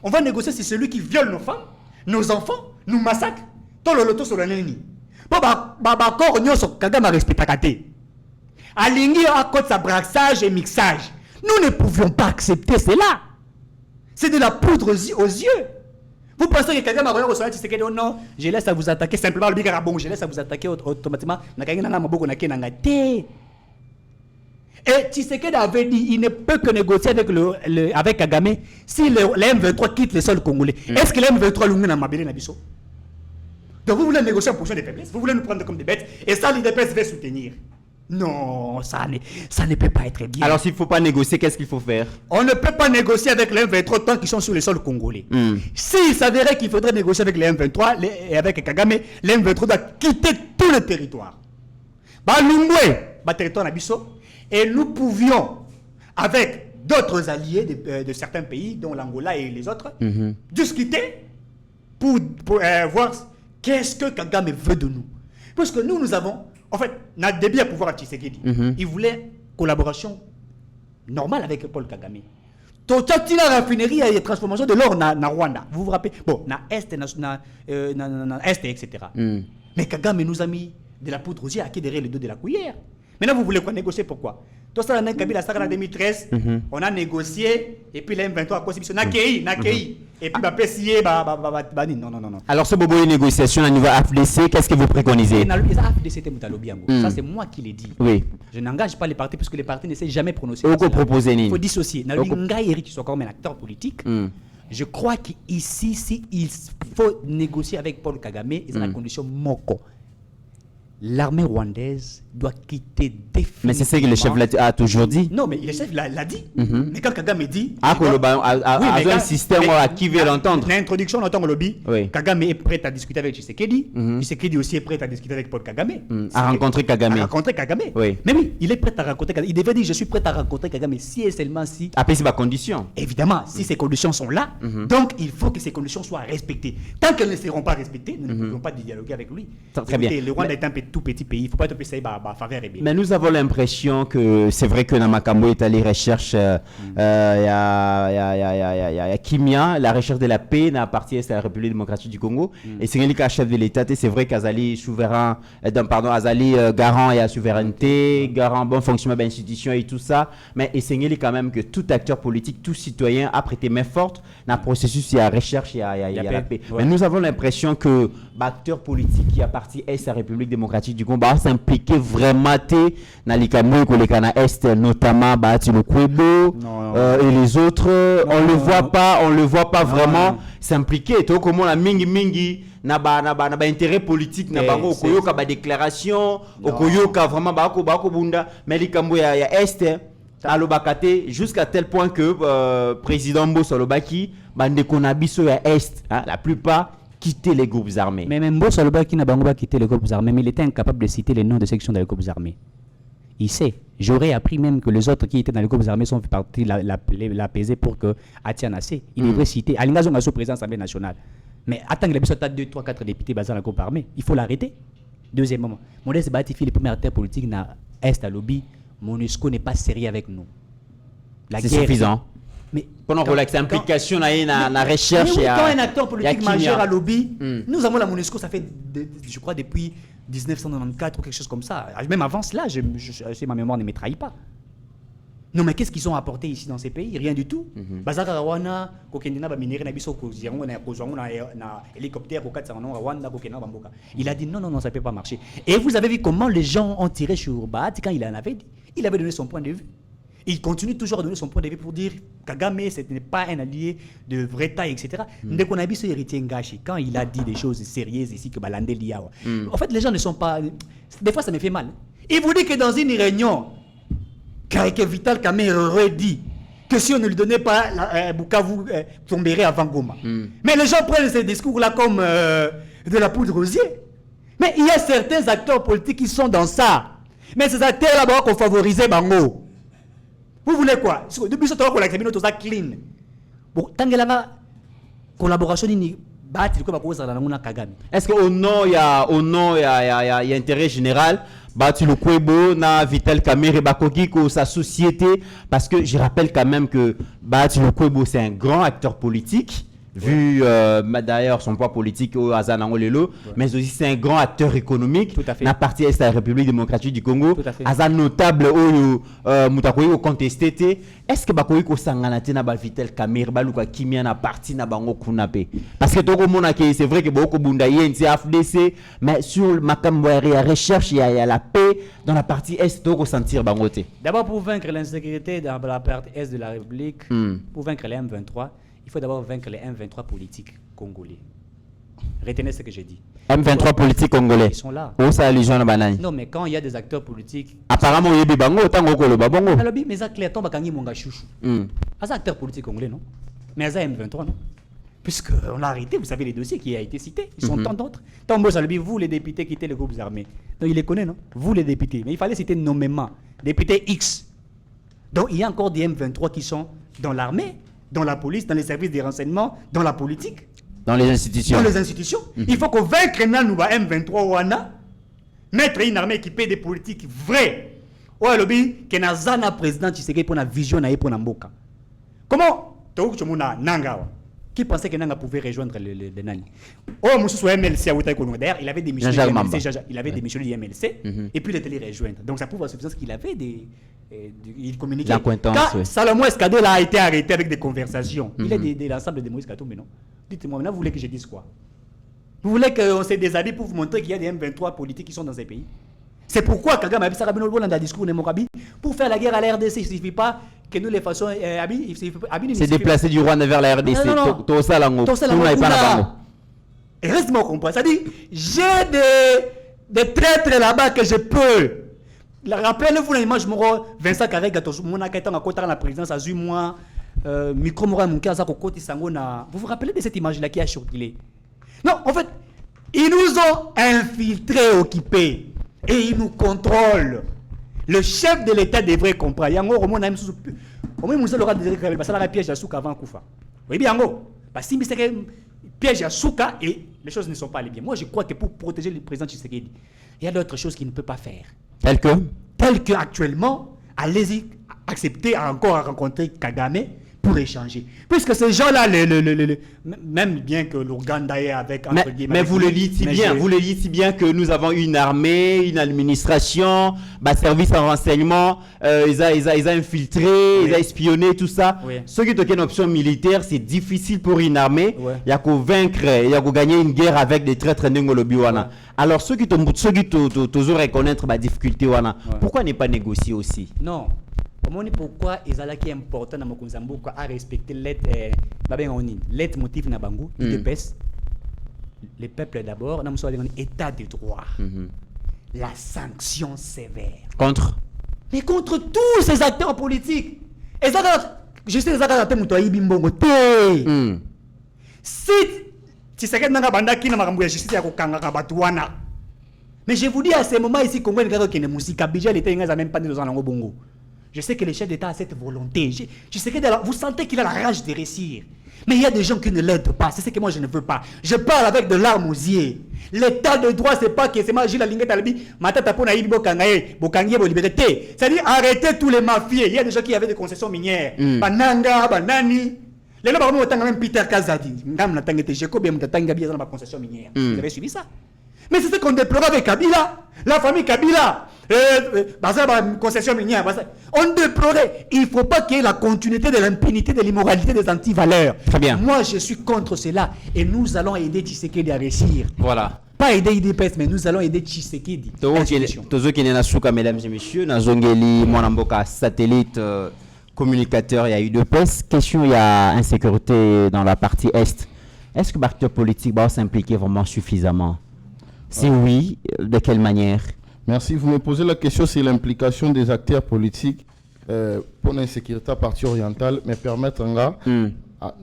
On va négocier si celui qui viole nos femmes, nos enfants, nous massacre. Tout le loto sur le neni. Corps, nous sommes Kagame respecté. Aligné à cause de sa brassage et mixage. Nous ne pouvions pas accepter cela. C'est de la poudre aux yeux. Vous pensez que Kagame a reçu Tshisekedi? Non, je laisse à vous attaquer simplement le Bigarabon. Je laisse à vous attaquer automatiquement. Et Tshisekedi avait dit il ne peut que négocier avec Kagame si le M23 quitte le sol congolais. Est-ce que le M23 l'ungu na mabele na biso? Donc vous voulez négocier en fonction des faiblesses, vous voulez nous prendre comme des bêtes, et ça l'IDPS va soutenir. Non, ça ne peut pas être bien. Alors s'il ne faut pas négocier, qu'est-ce qu'il faut faire? On ne peut pas négocier avec les M23 tant qu'ils sont sur le sol congolais. S'il s'avérait qu'il faudrait négocier avec les M23 et avec Kagame, les M23 doivent quitter tout le territoire. Territoire Nabiso, et nous pouvions, avec d'autres alliés de certains pays, dont l'Angola et les autres, discuter pour voir qu'est-ce que Kagame veut de nous. Parce que nous avons, en fait, notre début à pouvoir à Tshisekedi. Il voulait collaboration normale avec Paul Kagame. Total la raffinerie et transformation de l'or na Rwanda. Vous vous rappelez? Bon, na Est, etc. Mais Kagame nous a mis de la poudre aux yeux à qui derrière le dos de la cuillère. Maintenant, vous voulez quoi négocier? Pourquoi? Tout ça, en 2013, on a négocié, et puis la M23 a constitué, et puis non. Alors, ce bobo de négociation à niveau AFDC, qu'est-ce que vous préconisez? Ça, c'est moi qui l'ai dit. Oui. Je n'engage pas les partis, parce que les partis ne savent jamais prononcer. Il faut dissocier. Eric, tu sois quand même un acteur politique. Je crois qu'ici, s'il faut négocier avec Paul Kagame, ils ont la condition Moko. L'armée rwandaise doit quitter définitivement. Mais c'est ce que le chef a toujours dit. Non, mais le chef l'a dit. Mais quand Kagame dit... un système qui veut l'entendre. L'introduction, on entend le lobby. Kagame est prêt à discuter avec Tshisekedi. Tshisekedi aussi est prêt à discuter avec Paul Kagame. À rencontrer Kagame. Oui. Mais oui, il est prêt à rencontrer Kagame. Il devait dire, je suis prêt à rencontrer Kagame si et seulement si... Après, c'est ma condition. Évidemment, si ces conditions sont là, donc il faut que ces conditions soient respectées. Tant qu'elles ne seront pas respectées, nous ne pouvons pas dialoguer avec lui. Très bien. Le Rwanda est un tout petit pays. Il ne faut pas être passé faveur et bien. Mais nous avons l'impression que c'est vrai que Namakambo est allé recherche Kimia, la recherche de la paix n'a partie à la République démocratique du Congo. Et c'est lui qui chef de l'État. C'est vrai qu'Azali souverain, Azali garant et la souveraineté, garant bon fonctionnement de l'institution et tout ça. Mais c'est lui quand même que tout acteur politique, tout citoyen a prêté main forte dans le processus de la recherche et la paix. Mais nous avons l'impression que l'acteur politique qui a parti à la République démocratique du Congo s'impliquer vraiment dans les Cameroun, Est, notamment le Kwebo et les autres. On le voit pas vraiment s'impliquer. Tout comme la mingi na intérêt politique na bango okoyoka ba déclaration okoyoka vraiment bako bunda mais les Cameroun ya Est alobakate jusqu'à tel point que président Mbosso Lobaki bandeko na biso ya Est la plupart quitter les groupes armés. Mais même Mbosso Lobaki n'a pas quitté les groupes armés, mais il était incapable de citer les noms de sections dans les groupes armés. Il sait. J'aurais appris même que les autres qui étaient dans les groupes armés sont partis l'apaiser pour que Atiana C. Il devrait citer. Alingazo Ngasso, président de l'Assemblée nationale. Mais attends que la 2, 3, 4 députés basés dans le groupe armé. Il faut l'arrêter. Deuxièmement, Modeste Batifi, le premier acteur politique dans Est à lobby, MONUSCO n'est pas sérieux avec nous. C'est suffisant. Mais pendant relaxer implication dans la recherche, quand un acteur politique majeur à lobby, nous avons la MONUSCO, ça fait, je crois, depuis 1994 ou quelque chose comme ça. Même avant cela, si ma mémoire ne me trahit pas. Non, mais qu'est-ce qu'ils ont apporté ici dans ces pays? Rien du tout. Bazaka Rwanda, Kokendina ba minéré na biso ko ziango na kozwango na hélicoptère ko katsa na Rwanda Kokendina bamboka. Il a dit non, ça peut pas marcher. Et vous avez vu comment les gens ont tiré sur Bahati quand il en avait dit. Il avait donné son point de vue. Il continue toujours à donner son point de vue pour dire Kagame, ce n'est pas un allié de vraie taille, etc. Dès qu'on a vu ce héritier Ngashi, quand il a dit des choses sérieuses ici que Balande Liawa. En fait, les gens ne sont pas. Des fois, ça me fait mal. Il vous dit que dans une réunion, que Vital Kamerhe aurait dit que si on ne lui donnait pas Bukavu tomberait avant Goma. Mais les gens prennent ces discours-là comme de la poudre aux yeux. Mais il y a certains acteurs politiques qui sont dans ça. Mais ces acteurs-là, qu'on favorisait Bango. Vous voulez quoi? Depuis ce temps, on a créé notre clean. Bon, tant que la collaboration ni bâti quoi cause à la Kagame. Est-ce qu'au nom il y a intérêt général bâti le Kwebo na Vital Kamerhe bakoki ko sa société parce que je rappelle quand même que bâti le Kwebo c'est un grand acteur politique. Vu d'ailleurs son poids politique au Azanango Lelo, mais aussi c'est un grand acteur économique. Tout à fait. La partie est la République démocratique du Congo. Tout à fait. Azan notable au Mutakoyi au contesté. Est-ce que Bakoyi ko sanganate na Vital Kamerhe baluka kimia na parti na bango kunape? Parce que toko mona ke c'est vrai que beaucoup bunda yenti AFDC, mais sur makambo ya recherche il y a la paix dans la partie est toko sentir bangote. D'abord pour vaincre l'insécurité dans la partie est de la République, pour vaincre les M23. Il faut d'abord vaincre les M23 politiques congolais. Retenez ce que j'ai dit. M23 politiques congolais. Ils sont là. Où ça les gens banani? Non, mais quand il y a des acteurs politiques. Apparemment, il y a des bango, autant que le babongo. Alors, mais ça, clair, tombe à Kangi Monga Chouchou. C'est un acteur politique congolais, non? Mais ça, M23, non? Puisqu'on a arrêté, vous savez, les dossiers qui ont été cités. Ils sont tant d'autres. Tant vous, les députés qui étaient les groupes armés. Donc, il les connaît, non? Vous, les députés. Mais il fallait citer nommément. Députés X. Donc, il y a encore des M23 qui sont dans l'armée, dans la police, dans les services de renseignement, dans la politique. Dans les institutions. Dans les institutions. Il faut qu'on vaincre nous M23 Wana, mettre une armée équipée des politiques vraies. Ouais, lobby, que Nazana président Tshisekedi pour la vision na pour Mboka. Comment Nanga qui pensait que Nanga pouvait rejoindre les Nani? Oh, monsieur soit MLC à Outai Kono. D'ailleurs, il avait démissionné du MLC. Il avait démissionné du MLC et puis il était allé rejoindre. Donc ça prouve à suffisance qu'il avait il communiquait. Quand Salomon Escadé a été arrêté avec des conversations, il est de l'ensemble de Moïse Kato, mais non. Dites-moi, maintenant, vous voulez que je dise quoi? Vous voulez qu'on se déshabille pour vous montrer qu'il y a des M23 politiques qui sont dans ces pays? C'est pourquoi Kagame a dit discours de Mokabi pour faire la guerre à la RDC. Il ne suffit pas que nous les fassions. C'est déplacé du Rwanda vers la RDC. Tout ça, et reste-moi comprendre. C'est-à-dire, j'ai des traîtres là-bas que je peux. Rappelez-vous l'image, Vincent Karega, mon acquittant à côté de la présidence, a eu moi, micro mora mon cas, vous vous rappelez de cette image-là qui a circulé? Non, en fait, ils nous ont infiltrés, occupés. Et ils nous contrôlent. Le chef de l'État devrait comprendre. Il y a un piège à Souka avant Koufa. Oui, bien, parce que c'est un piège à Souka et les choses ne sont pas allées bien. Moi, je crois que pour protéger le président Tshisekedi, il y a d'autres choses qu'il ne peut pas faire. Tel que actuellement, allez-y, accepter encore à rencontrer Kagame pour échanger. Puisque ces gens-là, même bien que l'Ouganda est avec... Mais vous le dites si bien, vous le dites si bien que nous avons une armée, une administration, service en renseignement, ils ont infiltré, ils ont espionné, tout ça. Oui. Ceux qui ont une option militaire, c'est difficile pour une armée. Il y a qu'à vaincre, il y a qu'à gagner une guerre avec des traîtres n'engolobiwana. Alors ceux qui ont reconnaître la difficulté, pourquoi ne pas négocier aussi? Non. Pourquoi ils sont important dans Mokunzambo à respecter l'aide motif na bango IDPS les peuples d'abord nous sommes en état de droit la sanction sévère contre tous ces acteurs politiques et ça je sais ça quand mutoyi bimbongo si tu sais que nanga banda kina makambo ya justice ya kokanga batwana mais je vous dis à ce moment ici Congo que ne musika budget l'état inga même pas dans lango bongo. Je sais que le chef d'État a cette volonté. Je sais que vous sentez qu'il a la rage de réussir. Mais il y a des gens qui ne l'aident pas. C'est ce que moi je ne veux pas. Je parle avec de larmes aux yeux. L'état de droit, c'est pas que c'est moi, j'ai la ligne d'Albi, ma tata pour naïb bokangaye, bokangier, bo liberté. C'est-à-dire arrêter tous les mafieux. Il y a des gens qui avaient des concessions minières. Bananga, banani. Les gens qui ont même Peter Kazadi. Ngam na tangete, Jacob, bien tanga bien dans la concession minière. Vous avez suivi ça? Mais c'est ce qu'on déplorait avec Kabila, la famille Kabila, concession minière. On déplorait. Il ne faut pas qu'il y ait la continuité de l'impunité, de l'immoralité, des antivaleurs. Très bien. Moi, je suis contre cela. Et nous allons aider Tshisekedi à réussir. Voilà. Pas aider IDPS, mais nous allons aider Tshisekedi. Tozo qui est Nasuka, mesdames et messieurs, Nazongeli, Mwanamboka, satellite, communicateur, il y a UDPS. Question, il y a insécurité dans la partie Est. Est-ce que l'acteur politique va s'impliquer vraiment suffisamment? Si oui, de quelle manière? Merci. Vous me posez la question sur l'implication des acteurs politiques pour l'insécurité à partie orientale, mais permettre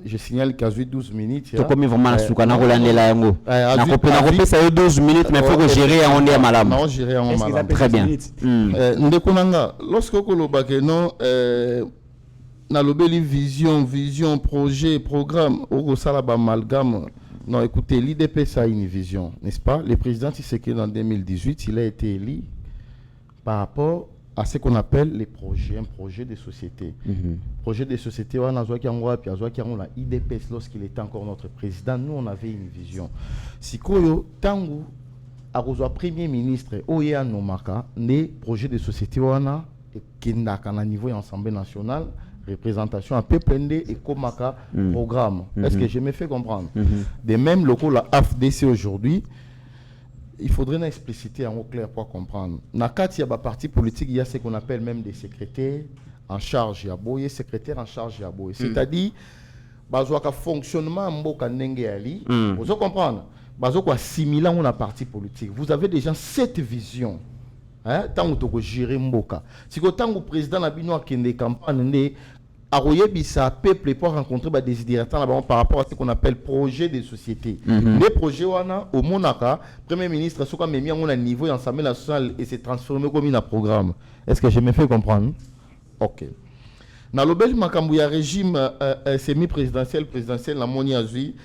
je signale qu'à 12 minutes. Tu comme vraiment souka na rolande la yango. Na kopé ça 12 minutes mais faut que gérer on est malam. Non, gérer on malam. Très bien. Ndekunanga, lorsque koloba que non na lobeli vision, projet, programme, au sala ba amalgame. Non, écoutez, l'IDPS a une vision, n'est-ce pas? Le président Tshisekedi en 2018, il a été élu par rapport à ce qu'on appelle les projets, un projet de société. Projet de société, on a la IDPS lorsqu'il était encore notre président, nous on avait une vision. Si Koyo, Tangu, a premier ministre, Oya Nomaka, les projets de société, on a un niveau de l'Assemblée nationale, représentation à peu près et Komaka programme. Est-ce que je me fais comprendre? De même, le la AFDC aujourd'hui, il faudrait expliciter en clair pour comprendre. Dans il y a des partis politiques, il y a ce qu'on appelle même des secrétaires en charge à boye, secrétaire en charge à boye. C'est-à-dire, bazoaka fonctionnement mboka ndenge ali, vous comprenez? Bazoka similaire on a parti politique. Vous avez déjà cette vision. Hein, tant que vous gérez mboka. Si que tant que le président n'a pas de campagne, a peuple pour rencontrer des désidérateurs par rapport à ce qu'on appelle projet de société. Les projets au Monaka, Premier ministre, ce qu'on a mis à un niveau en Assemblée nationale et s'est transformé comme un programme. Est-ce que je me fais comprendre? Ok. Dans le Belgique, il y a un régime semi-présidentiel, la Moniazui,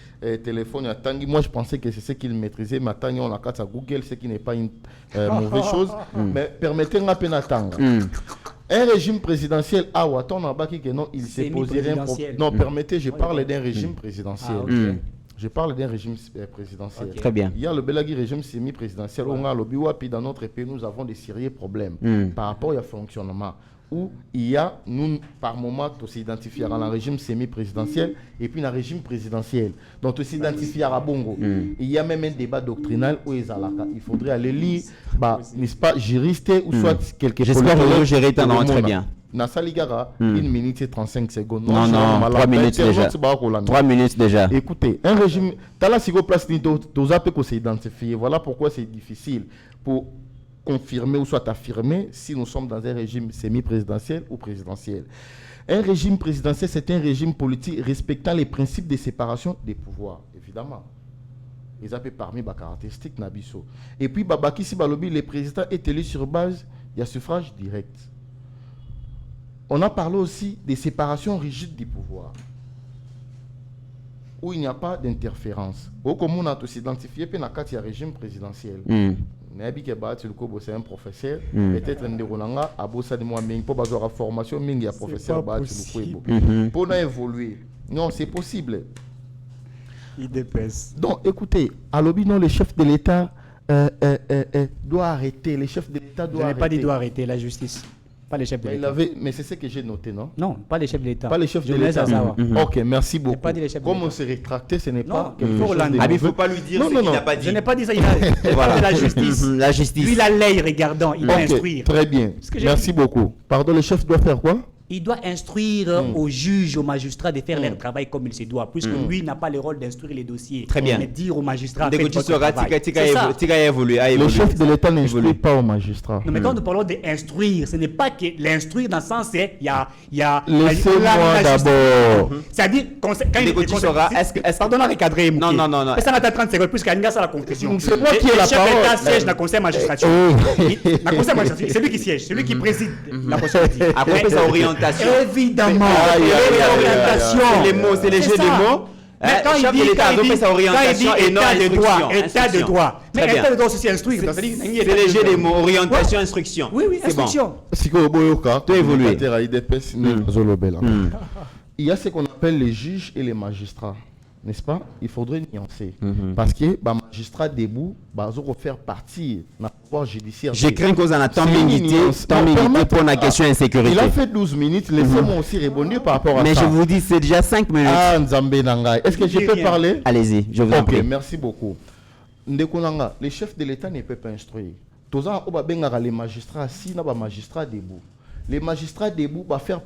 téléphone, Tanguy. Moi, je pensais que c'est ce qu'il maîtrisait. Mais Tanguy, on a qu'à Google, ce qui n'est pas une mauvaise chose. Mais permettez-moi de attendre. Un régime présidentiel, il s'est posé un problème. Non, permettez, je parle d'un régime présidentiel. Je parle d'un régime présidentiel. Très bien. Il y a le Belagi régime semi-présidentiel. On a le Biwapi dans notre pays, nous avons des sérieux problèmes par rapport au fonctionnement. Où il y a, nous, par moment, on s'identifie à un régime semi-présidentiel et puis un régime présidentiel. Donc, on s'identifie à Bongo. Il y a même un débat doctrinal où il faudrait aller lire, n'est-ce pas, juriste ou soit quelques J'espère que vous gérez très bien. Nasa Ligara, 1 minute et 35 secondes. Non, 3 minutes déjà. 3 minutes déjà. Écoutez, un régime, tu as la place, tu as s'identifier. Voilà pourquoi c'est difficile pour confirmer ou soit affirmer si nous sommes dans un régime semi-présidentiel ou présidentiel. Un régime présidentiel, c'est un régime politique respectant les principes de séparation des pouvoirs, évidemment. Ils ont parmi les caractéristiques Nabiso. Et puis, Babaki Sibalobi, le président est élu sur base, il y a suffrage direct. On a parlé aussi des séparations rigides du pouvoir, où il n'y a pas d'interférence. Au commun, on a aussi identifié qu'il y a un régime présidentiel. C'est un professeur, peut-être un déroulant à Bossa de moi-même, pour avoir la formation, il y a professeur pour évoluer. Non, c'est possible. Donc, écoutez, à l'objet, le chef de l'État doit arrêter. Le chef de l'État doit arrêter. Je n'ai pas dit doit arrêter la justice. Pas les chefs de l'État. Mais c'est ce que j'ai noté, non? Non, pas les chefs de l'État. Pas les chefs de l'État. Ok, merci beaucoup. Pas dit les chefs de Comme on s'est rétracté, ce n'est pas quelque chose de... il ne faut pas lui dire ce qu'il n'a pas dit. Je n'ai pas dit ça. Il a la justice. La justice. Lui, la ley regardant, il doit instruire. Très bien. Merci beaucoup. Pardon, le chef doit faire quoi? Il doit instruire aux juges, aux magistrats de faire leur travail comme il se doit, puisque lui n'a pas le rôle d'instruire les dossiers. Très bien. Mais dire aux magistrats. Le chef de l'État n'instruit pas aux magistrats. Non, mais quand nous parlons d'instruire, ce n'est pas que l'instruire dans le sens où il y a. Laissez-moi d'abord. C'est-à-dire, quand il. Pardon, on recadrer. Non. Mais ça n'a pas 30 secondes, puisqu'il y a ça la confusion. C'est moi qui ai la parole. Le chef d'État siège dans le conseil magistrature. C'est lui qui siège, c'est lui qui préside la conseil. Après, ça orientation. Évidemment. C'est les jeux de mots. Mais quand il dit état de droit, mais état de droit aussi instruire. C'est les jeux de mots, orientation, instruction. Oui, instruction. Si vous évoluer. Il y a ce qu'on appelle les juges et les magistrats. N'est-ce pas? Il faudrait nuancer. Parce que les magistrats debout, ils faire partie du pouvoir judiciaire. Je crains qu'on en a tant milité pour la question insécurité. Il a fait 12 minutes, laissez-moi aussi répondre par rapport à ça. Mais je vous dis, c'est déjà 5 minutes. Ah, Nzambé Nangai. Est-ce que je peux parler? Allez-y, je vous en prie. Ok, merci beaucoup. Ndekunanga, le chef de l'État ne peut pas instruire. Les magistrats assis, les magistrats debout. Les magistrats debout vont faire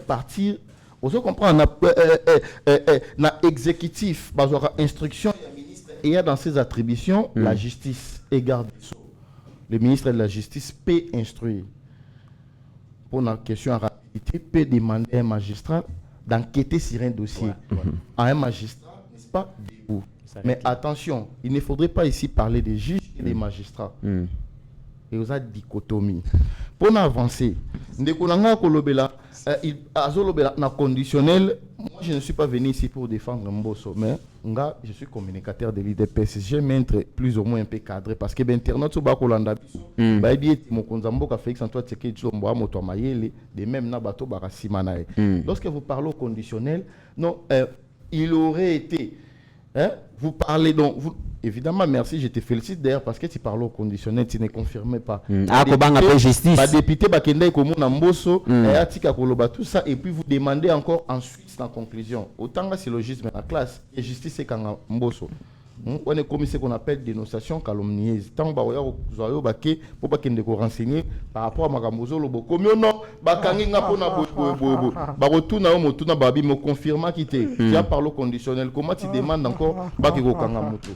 partir. Vous comprenez, l'exécutif, instruction, et il y a dans ses attributions la justice et garde. Le ministre de la Justice peut instruire. Pour la question à rapidité, peut demander à un magistrat d'enquêter sur un dossier à un magistrat, n'est-ce pas, debout. Mais attention, il ne faudrait pas ici parler des juges et des magistrats. Et aux dichotomie. Pour avancer, na conditionnel, moi je ne suis pas venu ici pour défendre Mbosso, mais je suis communicateur de l'IDPS. Je m'entre plus ou moins un peu cadré parce que l'internet sur Bakolanda, de même na bato barasimanae. Lorsque vous parlez au conditionnel, non, il aurait été, vous parlez donc, évidemment, merci, je te félicite d'ailleurs parce que tu parles au conditionnel, tu ne confirmais pas. Justice. Député Bakende Komuna Mbosso, tout ça, et puis vous demandez encore ensuite la conclusion. Autant que c'est logisme la classe, et justice c'est quand Mbosso. On est commis ce qu'on appelle dénonciation calomnieuse. Tant que vous avez baké pour pas qu'il renseigner par rapport à Magamozo Lobo. Comme non, bakangi nga pona bobo. Barotuna o motuna babi me confirma qu'il était. Tu as parlé au conditionnel. Comment tu demandes encore bakiko kanga moto?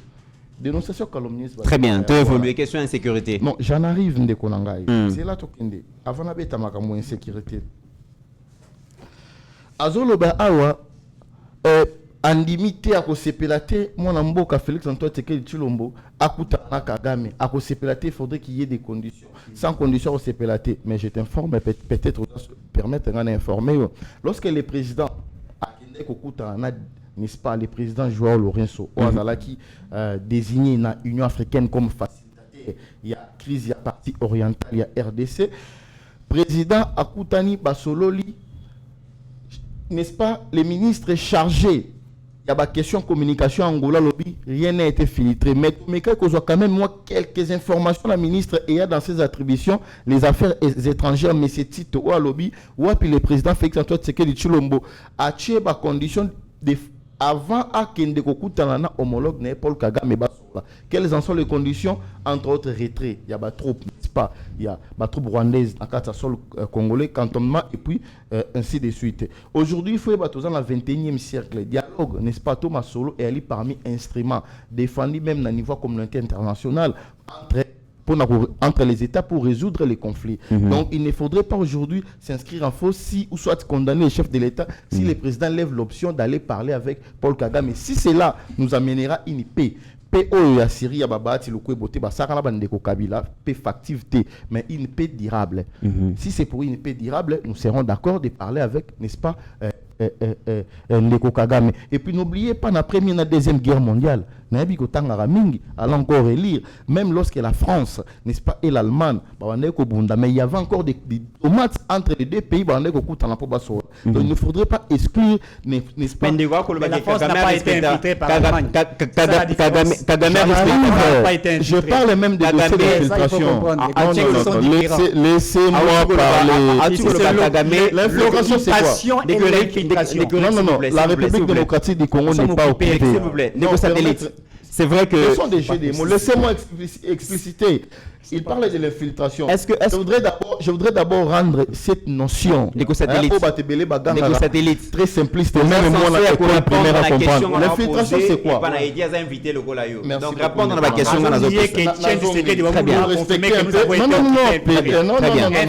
Dénonciation calomnieuse. Très bien. Tu évolues. Question insécurité. Non, j'en arrive ndekonangai. C'est là tokende. Avant na beta makambo insécurité. Azolo ba awa andimité à sepelate mon amboka Félix Antoine Tshisekedi Tshilombo akutana Kagame à sepelate il faudrait qu'il y ait des conditions sans conditions au sepelate mais je t'informe peut-être permettre d'informer lorsque le président a n'est-ce pas le président Joao Lourenço qui désigné na Union africaine comme facilitateur il y a crise il y a partie orientale il y a RDC président akutani basololi n'est-ce pas les ministres chargés. Il y a des questions de communication Angola lobby, rien n'a été filtré. Mais quand même moi quelques informations, la ministre et dans ses attributions, les affaires étrangères, mais c'est titre ou à lobby, ou puis le président Félix Antoine Tshisekedi Tshilombo a tué la condition de avant à Kende Kokutanana homologue n'est Paul Kagame Basola. Quelles en sont les conditions? Entre autres retrait, il y a des troupes, n'est-ce pas? Il y a des troupes rwandaises en cas de sol congolais, cantonnement et puis ainsi de suite. Aujourd'hui, il faut être dans le 21e siècle. Dialogue, n'est-ce pas? Thomas Solo est allé parmi instruments défendus même à niveau communauté internationale entre les États pour résoudre les conflits. Donc, il ne faudrait pas aujourd'hui s'inscrire en faux si ou soit condamner le chef de l'État si le président lève l'option d'aller parler avec Paul Kagame. Mais si cela nous amènera une paix, PO ya Syrie ya babati lokwe bote basaka la bande ko Kabila paix factivité mais une paix durable. Si c'est pour une paix durable, nous serons d'accord de parler avec, n'est-ce pas, Ndeko Kagame. Et puis n'oubliez pas la première et la deuxième guerre mondiale, allons encore élire, même lorsque la France, n'est-ce pas, et l'Allemagne, mais il y avait encore des tomates entre les deux pays. Donc il ne faudrait pas exclure, n'est-ce pas, mais la France n'a pas été infiltrée par l'Allemagne. Je parle même de dossiers d'infiltration. Laissez-moi parler. L'infiltration, c'est quoi? Non, la République démocratique du Congo n'est pas occupée. S'il vous plaît, c'est vrai que... Ce sont des jeux des mots. Laissez-moi expliciter. Il parle de l'infiltration. Je voudrais d'abord rendre cette notion d'éco-satellite très simpliste. Même moi, la école primaire à comprendre. L'infiltration, c'est quoi? Donc, répondre à ma question. Non, un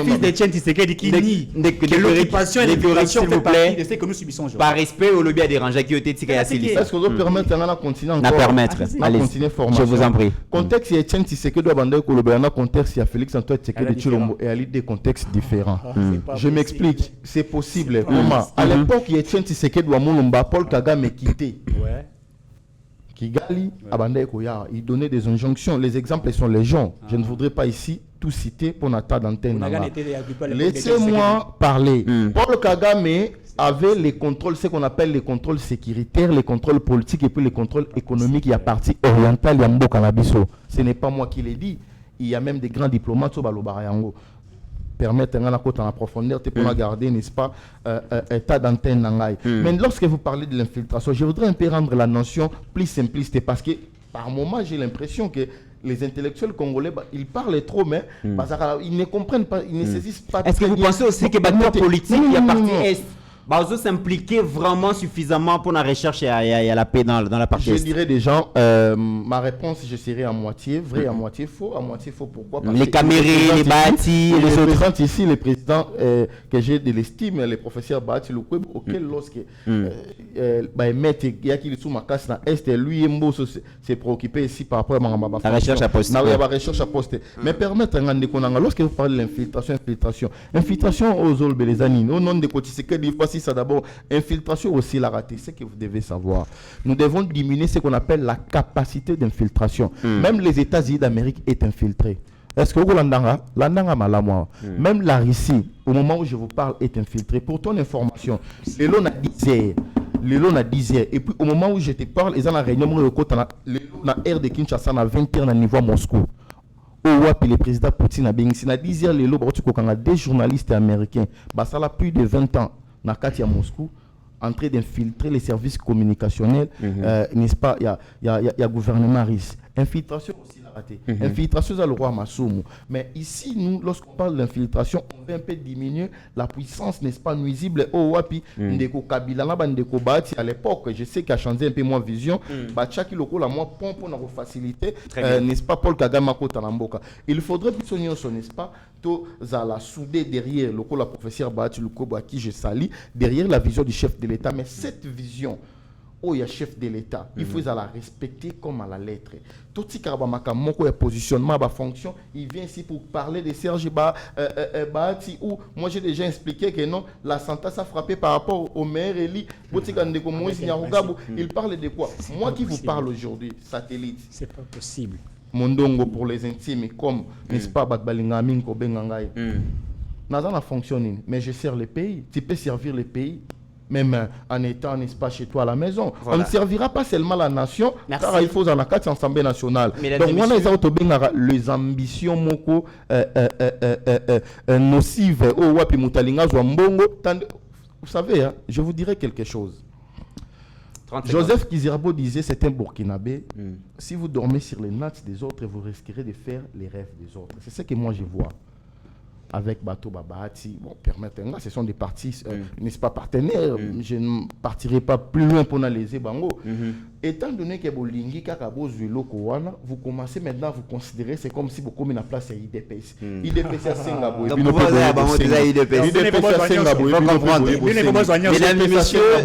fils de Tchène Tshisekedi qui nie que l'occupation et l'infiltration fait partie de ce que nous subissons aujourd'hui. Par respect au lobby à déranger qui a été tika Yassili. Est-ce que vous permettez de continuer encore? Je vous en prie. Contexte, il y a Tchène Tshisekedi doit bander le contexte, il y a Félix Antoine Tshisekedi Tshilombo et Ali des contextes différents. Je m'explique, c'est possible. Comment? À l'époque, il y a Tchène Tshisekedi doit Moulumba, Paul Kagame quitté. Kigali, il donnait des injonctions. Les exemples sont légion. Je ne voudrais pas ici tout citer pour n'attendre d'antenne. Laissez-moi parler. Paul Kagame avait les contrôles, ce qu'on appelle les contrôles sécuritaires, les contrôles politiques et puis les contrôles économiques. Il y a partie orientale, il y a Mboka Nabiso. Ce n'est pas moi qui l'ai dit. Il y a même des grands diplomates au Balobarayango. Permettre en profondeur pour garder, n'est-ce pas, état d'antenne. Mais lorsque vous parlez de l'infiltration, je voudrais un peu rendre la notion plus simpliste parce que par moment j'ai l'impression que les intellectuels congolais, ils parlent trop, mais ils ne comprennent pas, ils ne saisissent pas. Est-ce que vous pensez aussi que l'acteur politique, il y a parti Est Bazo s'impliquer vraiment suffisamment pour la recherche et à la paix dans la partie Je est. dirais des gens, ma réponse, je serais à moitié vrai, à moitié faux. Pourquoi? Parce Les que Camérés, les Bati, les les autres. représente ici les présidents que j'ai de l'estime, les professeurs Bati Lukwebo, auquel lorsque Maître Yakili Soumakas na Est, lui et Mboso s'est préoccupé ici par rapport à La recherche à poste. la recherche à poste. Mais permettre lorsque vous parlez de infiltration aux Olbelezanines, au nom de Kotiseke, voici ça d'abord, infiltration aussi la raté, c'est que vous devez savoir. Nous devons diminuer ce qu'on appelle la capacité d'infiltration. Même les États-Unis d'Amérique est infiltré. Est-ce que vous l'andanga malamwa? Même la Russie, au moment où je vous parle, est infiltrée. Pour ton information, le long a 10 heures. Et puis au moment où je te parle, ils ont la réunion na air de Kinshasa na 20 heures na niveau Moscou. Puis le président Poutine a bien ici na 10 heures, des journalistes américains, ça a plus de 20 ans, na Katia Moscou, en train d'infiltrer les services communicationnels, n'est-ce pas, il y a gouvernement russe. Infiltration aussi la raté. Infiltration dans le roi Massoumou. Mais ici, nous, lorsqu'on parle d'infiltration, on veut un peu diminuer la puissance, n'est-ce pas, nuisible. Wapi, Ndeko Kabila, Ndeko Bati, à l'époque, je sais qu'il a changé un peu moins vision. Chaki loko la moins pompe pour nous faciliter, n'est-ce pas, Paul Kagame Talamboka. Il faudrait plutôt, n'est-ce pas, tout la souder derrière le la professeur Bati Lukobo, à qui je salis, derrière la vision du chef de l'État. Mais cette vision, il y a chef de l'État, il faut la respecter comme à la lettre. Tout ce qui est positionnement, fonction, il vient ici pour parler de Serge Bahati, où moi j'ai déjà expliqué que non, la Santa s'est frappée par rapport au maire Eli, il parle de quoi? Moi qui vous parle aujourd'hui, satellite. C'est pas possible. Mondongo pour les intimes, comme, n'est-ce pas, Batbalingamin, Kobengangai. N'a fonctionné, mais je sers le pays. Tu peux servir le pays. Même en étant, n'est-ce pas, chez toi à la maison. Voilà. On ne servira pas seulement la nation, car il faut en la carte Assemblée nationale. Donc, on a les ambitions moko nocives. Vous savez, hein, je vous dirai quelque chose. Joseph Kizirabo disait, c'est un Burkinabé. Si vous dormez sur les nattes des autres, vous risquerez de faire les rêves des autres. C'est ce que moi je vois. Avec Bato Babati, bon, permettez-moi, ce sont des partis, n'est-ce pas, partenaires. Je ne partirai pas plus loin pour analyser Bango. Étant donné que Bolingi, Kakabo, Zuelo, Kowana, vous commencez maintenant à vous considérer, c'est comme si vous commenez la place à IDPS. IDPS à Singapore. Donc, vous avez à IDPS. IDPS à Singapore. Mesdames et messieurs,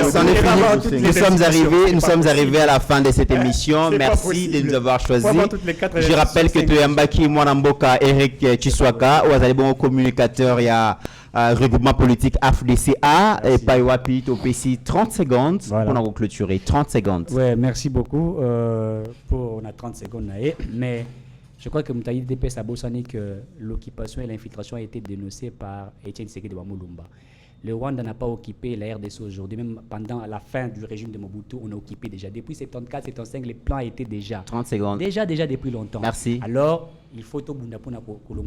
nous sommes arrivés à la fin de cette émission. Merci de nous avoir choisis. Je rappelle que Toyambaki Mwanamboka, Eric Chiswaka, ou Azalibon communicateur, il y a regroupement politique AFDCA et Paiwapi OPC 30 secondes pour nous clôturer. 30 secondes. Ouais, merci beaucoup pour 30 secondes. Mais je crois que Moutaï DPS a bossani que l'occupation et l'infiltration a été dénoncée par Etienne Tshisekedi de Wamulumba. Le Rwanda n'a pas occupé la RDC aujourd'hui, même pendant la fin du régime de Mobutu, on a occupé déjà. Depuis 74, 75, les plans étaient déjà. 30 secondes. Déjà depuis longtemps. Merci. Alors, il faut tout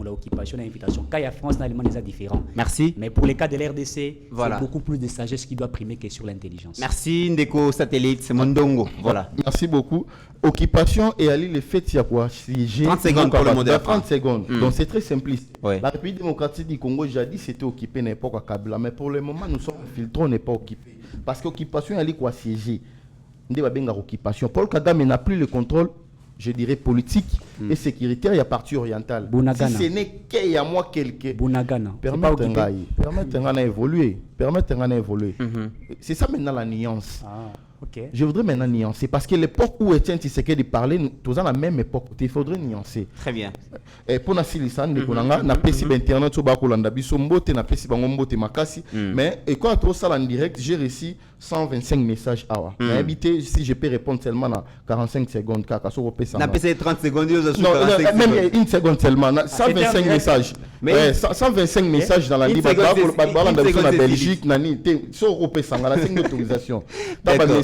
l'occupation et l'infiltration. Quand il y a France, dans les mondes, c'est différent. Merci. Mais pour les cas de l'RDC, voilà, c'est beaucoup plus de sagesse qui doit primer que sur l'intelligence. Merci Ndeko Satellite, c'est Mondongo. Voilà. Merci beaucoup. Occupation et aller les faits, il y a quoi? 30 secondes pour le modèle. 30 secondes. Donc c'est très simpliste. Ouais. La République démocratique du Congo, jadis, c'était occupé n'importe à Kabila. Mais pour le moment, nous sommes infiltrés, on n'est pas occupé. Parce qu'occupation, elle est quoi? Siéger. Occupation. Paul Kagame n'a plus le contrôle, je dirais, politique et sécuritaire, il y a partie orientale. Bunagana. Si ce n'est qu'il y a moi quelqu'un. Bunagana. Permettez-moi d'évoluer. C'est ça maintenant la nuance. Okay. Je voudrais maintenant nuancer parce que l'époque où Etienne Tshisekedi parlait, tous à la même époque, il faudrait nuancer. Très bien. Et pour na silisan de konanga na pesi internet so ba kolanda biso mbote na pesi bango mbote makasi mais et quand trop ça en direct, j'ai reçu 125 messages awa. Mais habité si je peux répondre seulement à 45 secondes kaka so repesa. Na pesi 30 secondes non, même une seconde seulement 125 messages. Mais 125 messages dans la libre la Belgique nani so repesa ngala signe d'autorisation.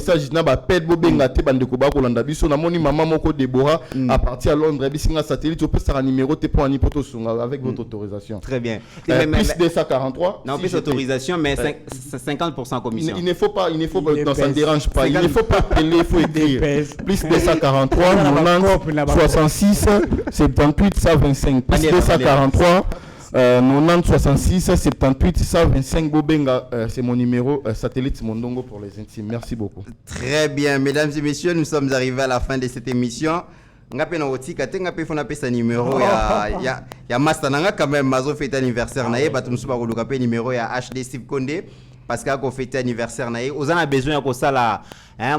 Message na ba ped bo benga te bande ko ba ko landa biso na moni maman moko Deborah à partir à Londres bisinga satellite au peut ça numéro te pour ani poto sunga avec votre autorisation. Très bien. Plus de 143. Non, plus d'autorisation mais 50% commission. Il ne faut pas non, ça ne dérange pas. Il ne faut pas appeler, il faut écrire. Plus de 143 90 66 78 125 plus de 143 90 66 78 125 Bobenga, c'est mon numéro satellite Mondongo pour les intimes. Merci beaucoup. Très bien, mesdames et messieurs, nous sommes arrivés à la fin de cette émission. Ngape na otika te ngape fona pesa numéro ya master nanga quand même mazo fête anniversaire na ye bato musuba ko luka pe numéro ya HD Steve Condé parce que ko fête anniversaire na ye ozana besoin ya ko sala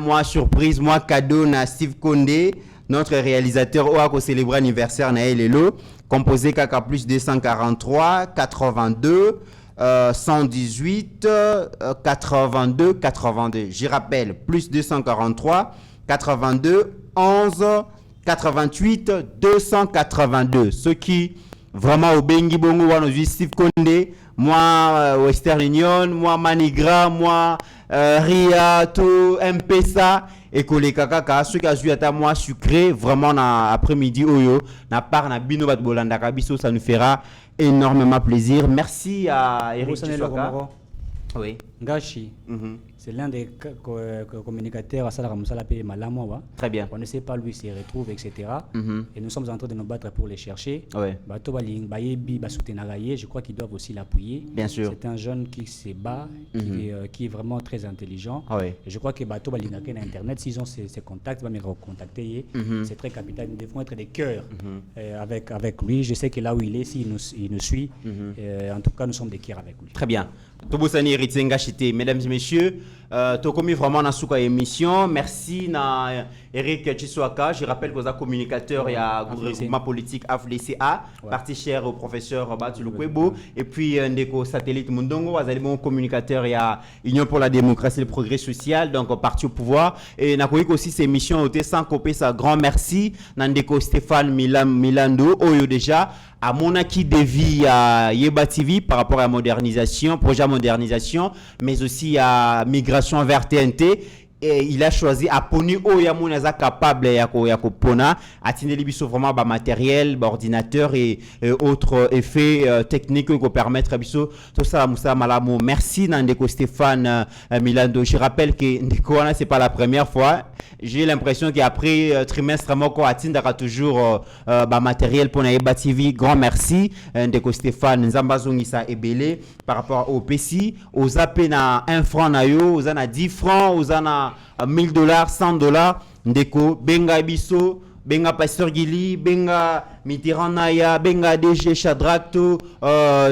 moi surprise moi cadeau na Steve Condé notre réalisateur o ko célébrer anniversaire na ye lelo composé kaka plus 243 82 118 82 82 je rappelle plus 243 82 11 88 282. Ceux qui vraiment au Bengi Bongo wana Steve Condé, moi Western Union, moi Manigra, moi Ria, tout M-Pesa et Kole Kaka, ceux qui a joué à moi sucré vraiment na après-midi oyo na part na bino bat bolanda kabiso, ça nous fera énormément plaisir. Merci à Eric Chiswaka. Oui. Ngashi. C'est l'un des communicateurs à Salah Ramsala P. Malamoua. Très bien. On ne sait pas lui s'y retrouve, etc. Et nous sommes en train de nous battre pour les chercher. Ouais. Je crois qu'ils doivent aussi l'appuyer. Bien sûr. C'est un jeune qui se bat, qui est vraiment très intelligent. Ouais. Et je crois que Bato Balinake na Internet, s'ils ont ces contacts, ils vont me recontacter. C'est très capital. Nous devons être des cœurs avec lui. Je sais que là où il est, s'il nous suit, en tout cas, nous sommes des cœurs avec lui. Très bien. Tobosani Ritzenga Chité, mesdames et messieurs, Tokomi vraiment dans souka émission. Merci na Eric Chiswaka. Je rappelle que vous êtes communicateur et à groupement politique AFLCA, parti cher au professeur Batu Lukwebo, et puis Ndeko Satellite Mondongo, vous allez mon communicateur et à Union pour la démocratie et le progrès social, donc parti au pouvoir. Et Nakoik aussi ces émissions ont été sans copier ça. Grand merci Nandeko Stéphane Milando, Oyo déjà. À Monaki Devi à Yeba TV par rapport à la modernisation, projet de modernisation, mais aussi à migration vers TNT. Et il a choisi à Poni Oyamunaza capable yako pona atteindre biso vraiment ba matériel, ba ordinateur et autres effets techniques qui permettent biso tout ça Moussa Malamo. Merci Nandeko Stéphane Milando. Je rappelle que Ndeko c'est pas la première fois. J'ai l'impression qu'après trimestre moko atteindra toujours ba matériel pour Yeba TV. Grand merci Ndeko Stéphane Nzambazongisa Ebele par rapport au PC, aux apena 1 franc na yo, aux ana 10 francs, aux ana $1000, $100, Ndeko, Benga Biso, Benga Pasteur Gili, Benga Mitiranaya, Benga DG Chadrakto,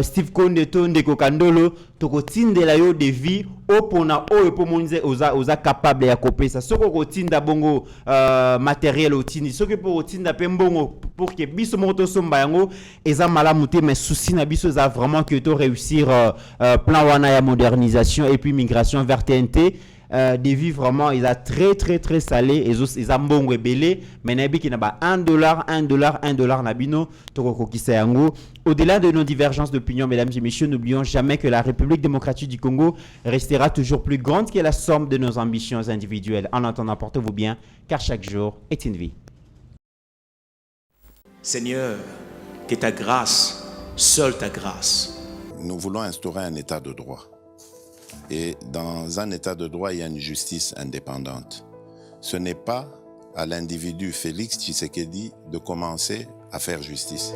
Steve Kondeto, Ndeko Kandolo, Toko Tindela yo de vie, Opona, Opomonze, Oza capable ya kope ça. Soko Tinda Bongo matériel au Tindi, Soko pour Tinda Pembongo, pour que Biso Moto Sombayango, Eza Malamute, mais souci na Biso, za vraiment que to réussir plan wana ya modernisation et puis migration vers TNT. Des vies vraiment ils a très salé ils a mbongo ebele mais nabi qui n'a pas $1 nabino toko kisa yango. Au-delà de nos divergences d'opinion, mesdames et messieurs, n'oublions jamais que la République démocratique du Congo restera toujours plus grande que la somme de nos ambitions individuelles. En attendant, portez-vous bien, car chaque jour est une vie. Seigneur, que ta grâce, seule ta grâce. Nous voulons instaurer un état de droit. Et dans un état de droit, il y a une justice indépendante. Ce n'est pas à l'individu Félix Tshisekedi de commencer à faire justice.